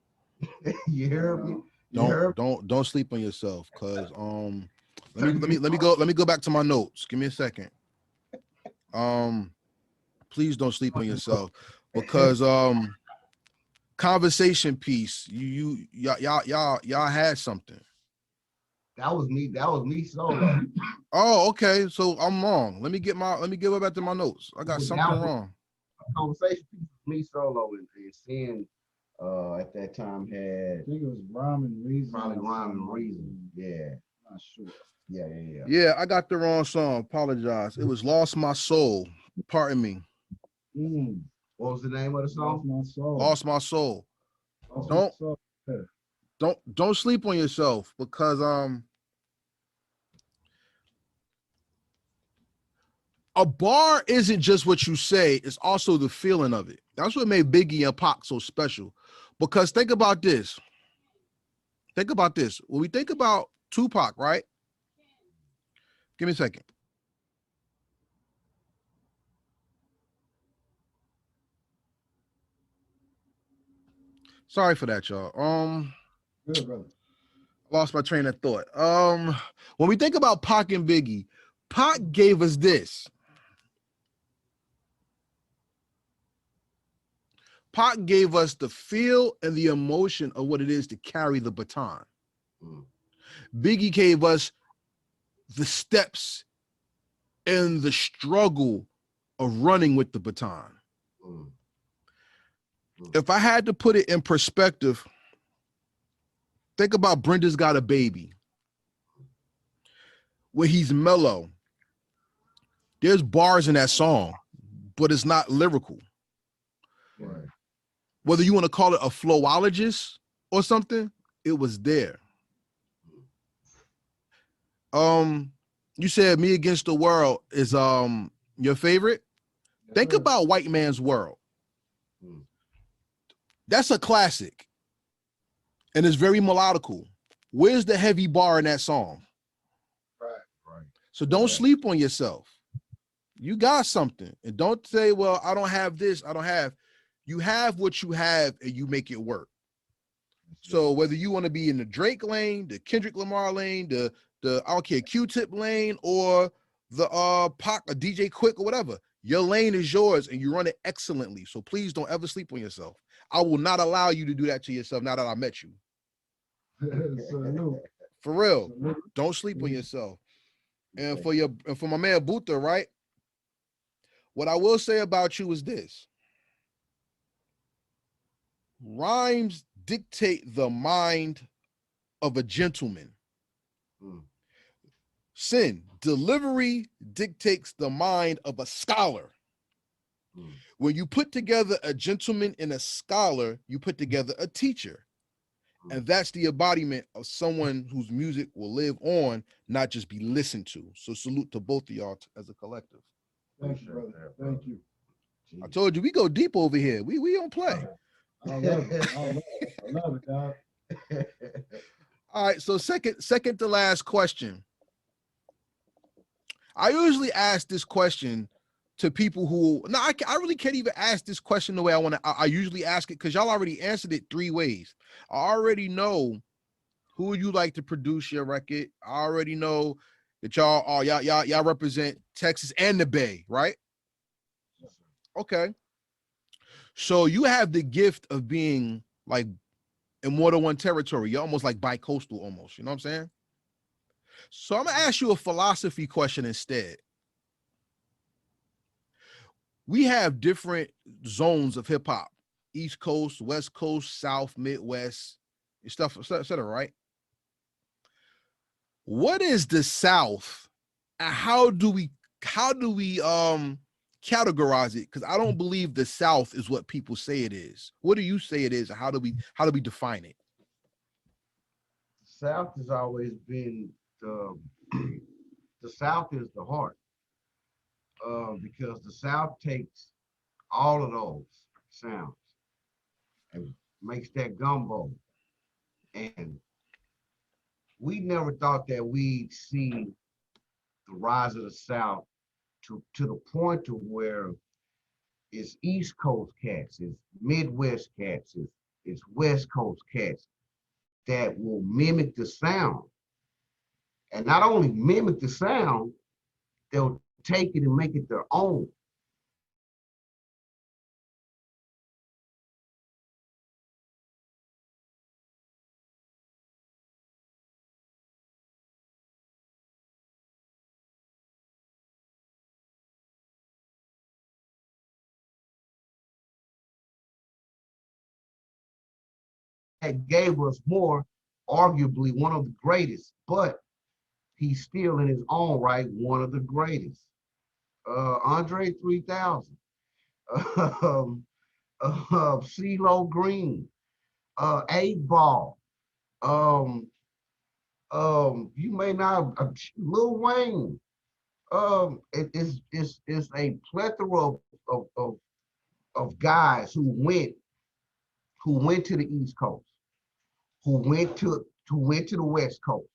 You heard me? You Don't heard? don't sleep on yourself, cause let me go back to my notes. Give me a second. Um, please don't sleep on yourself, because conversation piece, y'all had something. That was me. That was me solo. Oh, okay. So I'm wrong. Let me give it back to my notes. I got That something was wrong. a conversation piece with me solo, and Sin at that time I had think it was Rhyme and Reason. probably Rhyme and Reason. Yeah, Not sure. yeah. Yeah, I got the wrong song. Apologize. It was Lost My Soul. Pardon me. What was the name of the Lost song? My Soul. Lost My Soul. Lost Don't My Soul. Yeah. don't sleep on yourself, because a bar isn't just what you say, it's also the feeling of it. That's what made Biggie and Pac so special. Because think about this. Think about this. When we think about Tupac, right? Give me a second. Sorry for that, y'all. Good, brother. Lost my train of thought. When we think about Pac and Biggie, Pac gave us this. Pac gave us the feel and the emotion of what it is to carry the baton. Mm. Biggie gave us the steps and the struggle of running with the baton. Mm. If I had to put it in perspective, think about Brenda's Got a Baby, where he's mellow. There's bars in that song, but it's not lyrical. Right. Whether you want to call it a flowologist or something, it was there. You said Me Against the World is your favorite. Yes, Think sir. about White Man's World. Mm. That's a classic, and it's very melodical. Where's the heavy bar in that song? Right. So don't Yeah. sleep on yourself. You got something, and don't say, "Well, I don't have this. I don't have." You have what you have, and you make it work. So whether you want to be in the Drake lane, the Kendrick Lamar lane, the I don't care, Q-Tip lane, or the Pac or DJ Quick or whatever, your lane is yours and you run it excellently. So please don't ever sleep on yourself. I will not allow you to do that to yourself now that I met you. Salute. For real. Salute. Don't sleep on yourself. And for my man Bootha, right? What I will say about you is this. Rhymes dictate the mind of a gentleman. Mm. Sin, delivery dictates the mind of a scholar. Mm. When you put together a gentleman and a scholar, you put together a teacher. And that's the embodiment of someone whose music will live on, not just be listened to. So salute to both of y'all as a collective. Thank you, brother. Thank you. I told you we go deep over here. We don't play. I love it. I love it, dog. All right. So second to last question. I usually ask this question to people who I really can't even ask this question the way I want to. I usually ask it because y'all already answered it 3 ways. I already know who you like to produce your record. I already know that y'all represent Texas and the Bay, right? Okay. So you have the gift of being like in more than one territory. You're almost like bi-coastal almost, you know what I'm saying? So I'm gonna ask you a philosophy question instead. We have different zones of hip hop: East Coast, West Coast, South, Midwest, stuff, etc. Right? What is the South, and how do we categorize it, because I don't believe the South is what people say it is. What do you say it is? How do we define it? South has always been the the South is the heart, because the South takes all of those sounds and makes that gumbo. And we never thought that we'd see the rise of the South to the point to where it's East Coast cats, it's Midwest cats, it's West Coast cats that will mimic the sound. And not only mimic the sound, they'll take it and make it their own. That gave us more, arguably one of the greatest, but he's still in his own right one of the greatest. Andre 3000, CeeLo Green, 8 Ball, um, you may not, Lil Wayne. It's a plethora of guys who went to the East Coast, who went to the West Coast,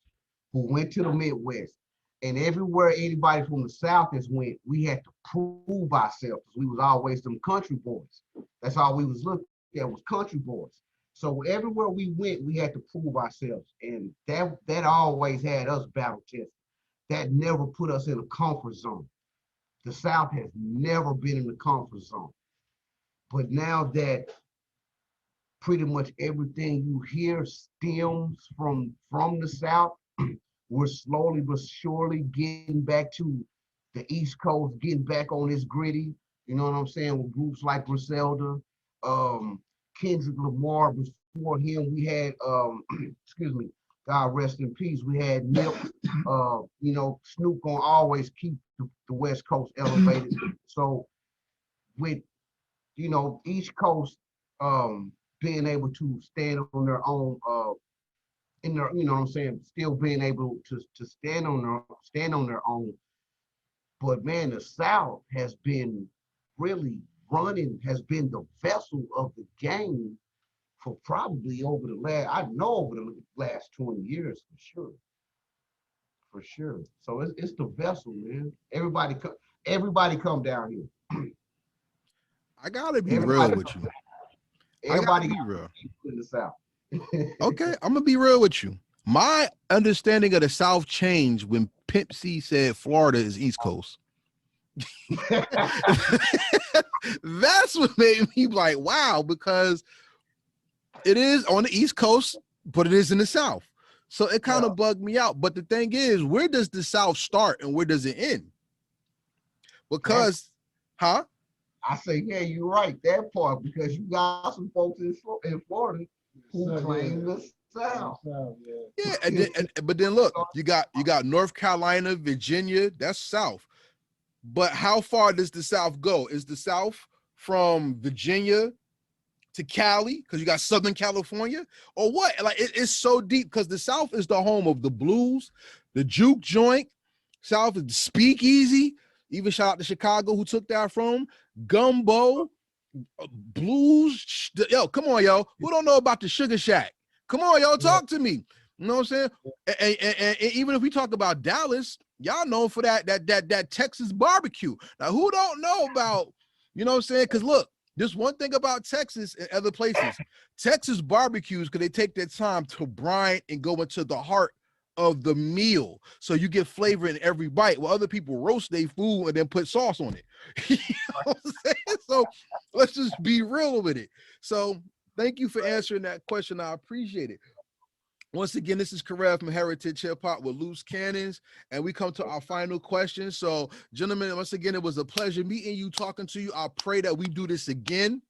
who went to the Midwest, and everywhere anybody from the South has went, we had to prove ourselves because we was always them country boys. That's all we was looking at, was country boys. So everywhere we went, we had to prove ourselves, and that always had us battle tested. That never put us in a comfort zone. The South has never been in the comfort zone. But now that pretty much everything you hear stems from the South, we're slowly but surely getting back to the East Coast, getting back on this gritty. You know what I'm saying? With groups like Griselda, Kendrick Lamar. Before him, we had, excuse me, God rest in peace, we had Nip. Snoop gonna always keep the West Coast elevated. So with, East Coast being able to stand on their own, in their, you know what I'm saying, still being able to stand on their own. But man, the South has been really has been the vessel of the game for probably over the last 20 years for sure. For sure. So it's the vessel, man. Everybody come down here. I gotta be real with you. Everybody be real in the South. Okay, I'm gonna be real with you. My understanding of the South changed when Pimp C said Florida is East Coast. That's what made me like, wow, because it is on the East Coast, but it is in the South. So it kind of bugged me out. But the thing is, where does the South start and where does it end? Because, I say, yeah, you're right, that part, because you got some folks in Florida who claim the South. Yeah, but then look, you got North Carolina, Virginia, that's South. But how far does the South go? Is the South from Virginia to Cali, because you got Southern California, or what? Like it's so deep, because the South is the home of the blues, the juke joint. South is the speakeasy. Even shout out to Chicago, who took that from gumbo, blues. Yo, come on, yo. Who don't know about the Sugar Shack? Come on, yo, talk to me. You know what I'm saying? And even if we talk about Dallas, y'all know for that Texas barbecue. Now, who don't know about, you know what I'm saying? Because look, there's one thing about Texas and other places. Texas barbecues, because they take their time to brine and go into the heart of the meal, so you get flavor in every bite. While other people roast their food and then put sauce on it. You know what I'm saying? So let's just be real with it. So thank you for answering that question. I appreciate it. Once again, this is Karev from Heritage Hip Hop with Loose Cannons, and we come to our final question. So, gentlemen, once again, it was a pleasure meeting you, talking to you. I pray that we do this again.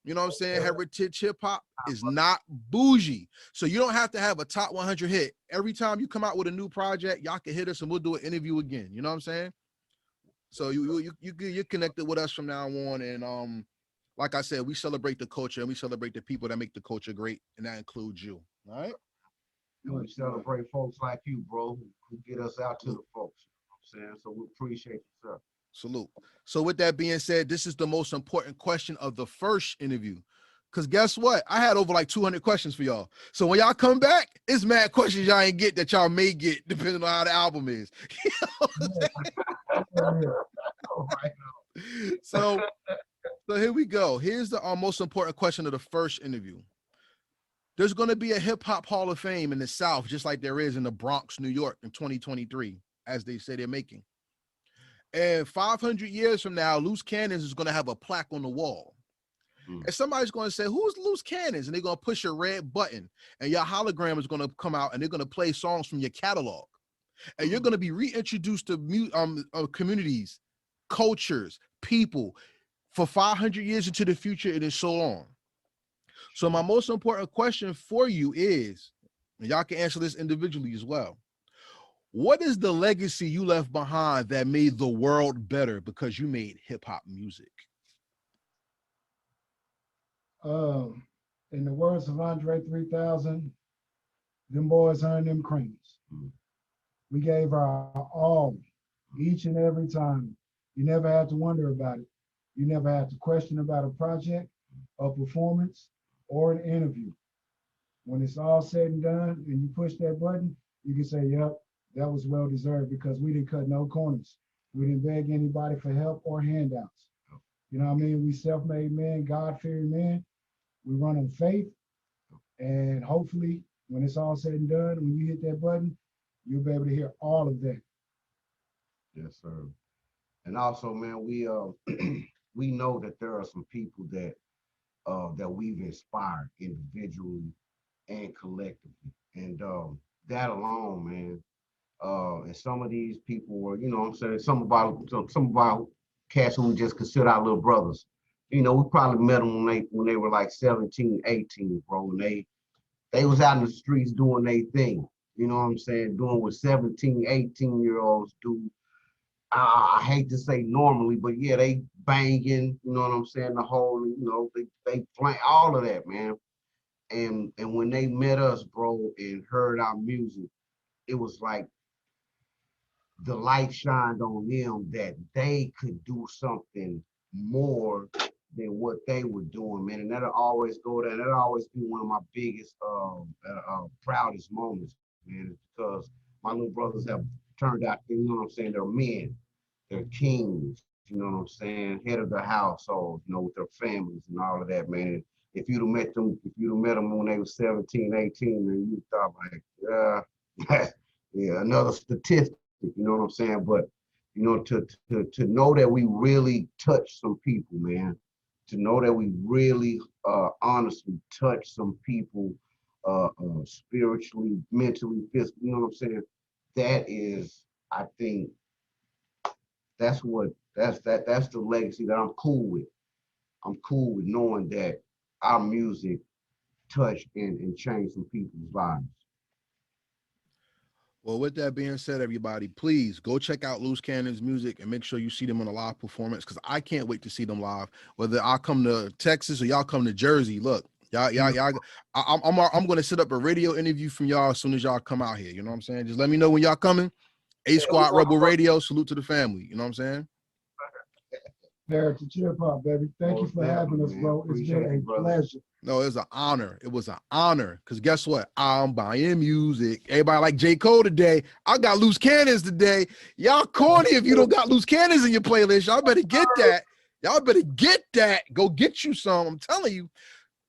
You know what I'm saying? Heritage Hip Hop is not bougie. So you don't have to have a top 100 hit. Every time you come out with a new project, y'all can hit us and we'll do an interview again. You know what I'm saying? So you're connected with us from now on, and like I said, we celebrate the culture and we celebrate the people that make the culture great, and that includes you. All right. And we celebrate folks like you, bro, who get us out to the folks. You know what I'm saying? So we appreciate you, sir. Salute. So with that being said, this is the most important question of the first interview. Because guess what? I had over like 200 questions for y'all. So when y'all come back, it's mad questions y'all ain't get that y'all may get depending on how the album is. You know All right. so here we go. Here's the most important question of the first interview. There's going to be a hip hop Hall of Fame in the South, just like there is in the Bronx, New York in 2023, as they say they're making. And 500 years from now, Loose Cannons is going to have a plaque on the wall. And somebody's going to say, who's Loose Cannons? And they're going to push a red button and your hologram is going to come out and they're going to play songs from your catalog. And you're going to be reintroduced to communities, cultures, people for 500 years into the future and so on. So my most important question for you is, and y'all can answer this individually as well. What is the legacy you left behind that made the world better because you made hip hop music? In the words of Andre 3000, them boys earned them creams. We gave our all each and every time. You never had to wonder about it. You never had to question about a project, a performance, or an interview. When it's all said and done and you push that button, you can say, yep, that was well deserved because we didn't cut no corners. We didn't beg anybody for help or handouts. You know what I mean? We self-made men, God-fearing men. We run on faith. And hopefully, when it's all said and done, when you hit that button, you'll be able to hear all of that. Yes, sir. And also, man, we we know that there are some people that we've inspired individually and collectively. And that alone, man, and some of these people were, you know what I'm saying, some of our cats who we just consider our little brothers. You know, we probably met them when they were like 17, 18, bro. And they was out in the streets doing their thing. You know what I'm saying? Doing what 17, 18-year-olds do. I hate to say normally, but yeah, they banging, you know what I'm saying? The whole, you know, they flank all of that, man. And when they met us, bro, and heard our music, it was like the light shined on them that they could do something more than what they were doing, man. And that'll always go there. That'll always be one of my biggest, proudest moments, man, because my little brothers have turned out, you know what I'm saying, they're men, they're kings, you know what I'm saying, head of the household, you know, with their families and all of that, man. If you'd have met them when they were 17, 18, and you thought like, yeah, another statistic, you know what I'm saying? But, you know, to know that we really touched some people, man, to know that we really honestly touched some people spiritually, mentally, physically, you know what I'm saying? That is, I think, that's the legacy that I'm cool with. I'm cool with knowing that our music touched and changed some people's lives. Well, with that being said, everybody, please go check out Loose Cannons music and make sure you see them on a live performance because I can't wait to see them live. Whether I come to Texas or y'all come to Jersey, look, y'all, I'm going to set up a radio interview from y'all as soon as y'all come out here. You know what I'm saying? Just let me know when y'all coming. A Squad Rebel Radio, salute to the family. You know what I'm saying? Heritage Hip Hop, baby. Thank you for having us, bro. It's been a pleasure. No, it was an honor. It was an honor. Because guess what? I'm buying music. Everybody like J. Cole today. I got Loose Cannons today. Y'all corny if you don't got Loose Cannons in your playlist. Y'all better get that. Y'all better get that. Go get you some. I'm telling you.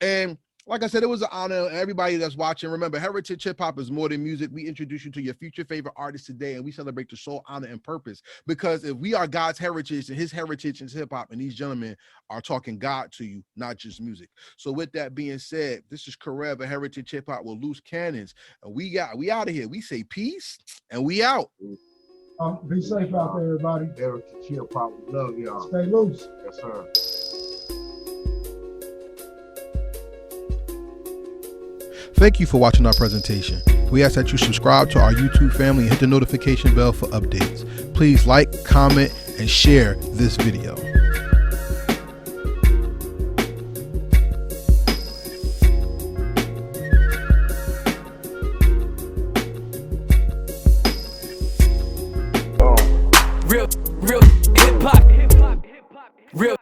And like I said, it was an honor. Everybody that's watching, remember, Heritage Hip Hop is more than music. We introduce you to your future favorite artists today, and we celebrate the soul, honor, and purpose. Because if we are God's heritage, and his heritage is hip hop, and these gentlemen are talking God to you, not just music. So with that being said, this is Karev, Heritage Hip Hop with Loose Cannons, and we out of here. We say peace, and we out. Be safe out there, everybody. Heritage Hip Hop, love y'all. Stay loose. Yes, sir. Thank you for watching our presentation. We ask that you subscribe to our YouTube family and hit the notification bell for updates. Please like, comment, and share this video. Real hip hop. Real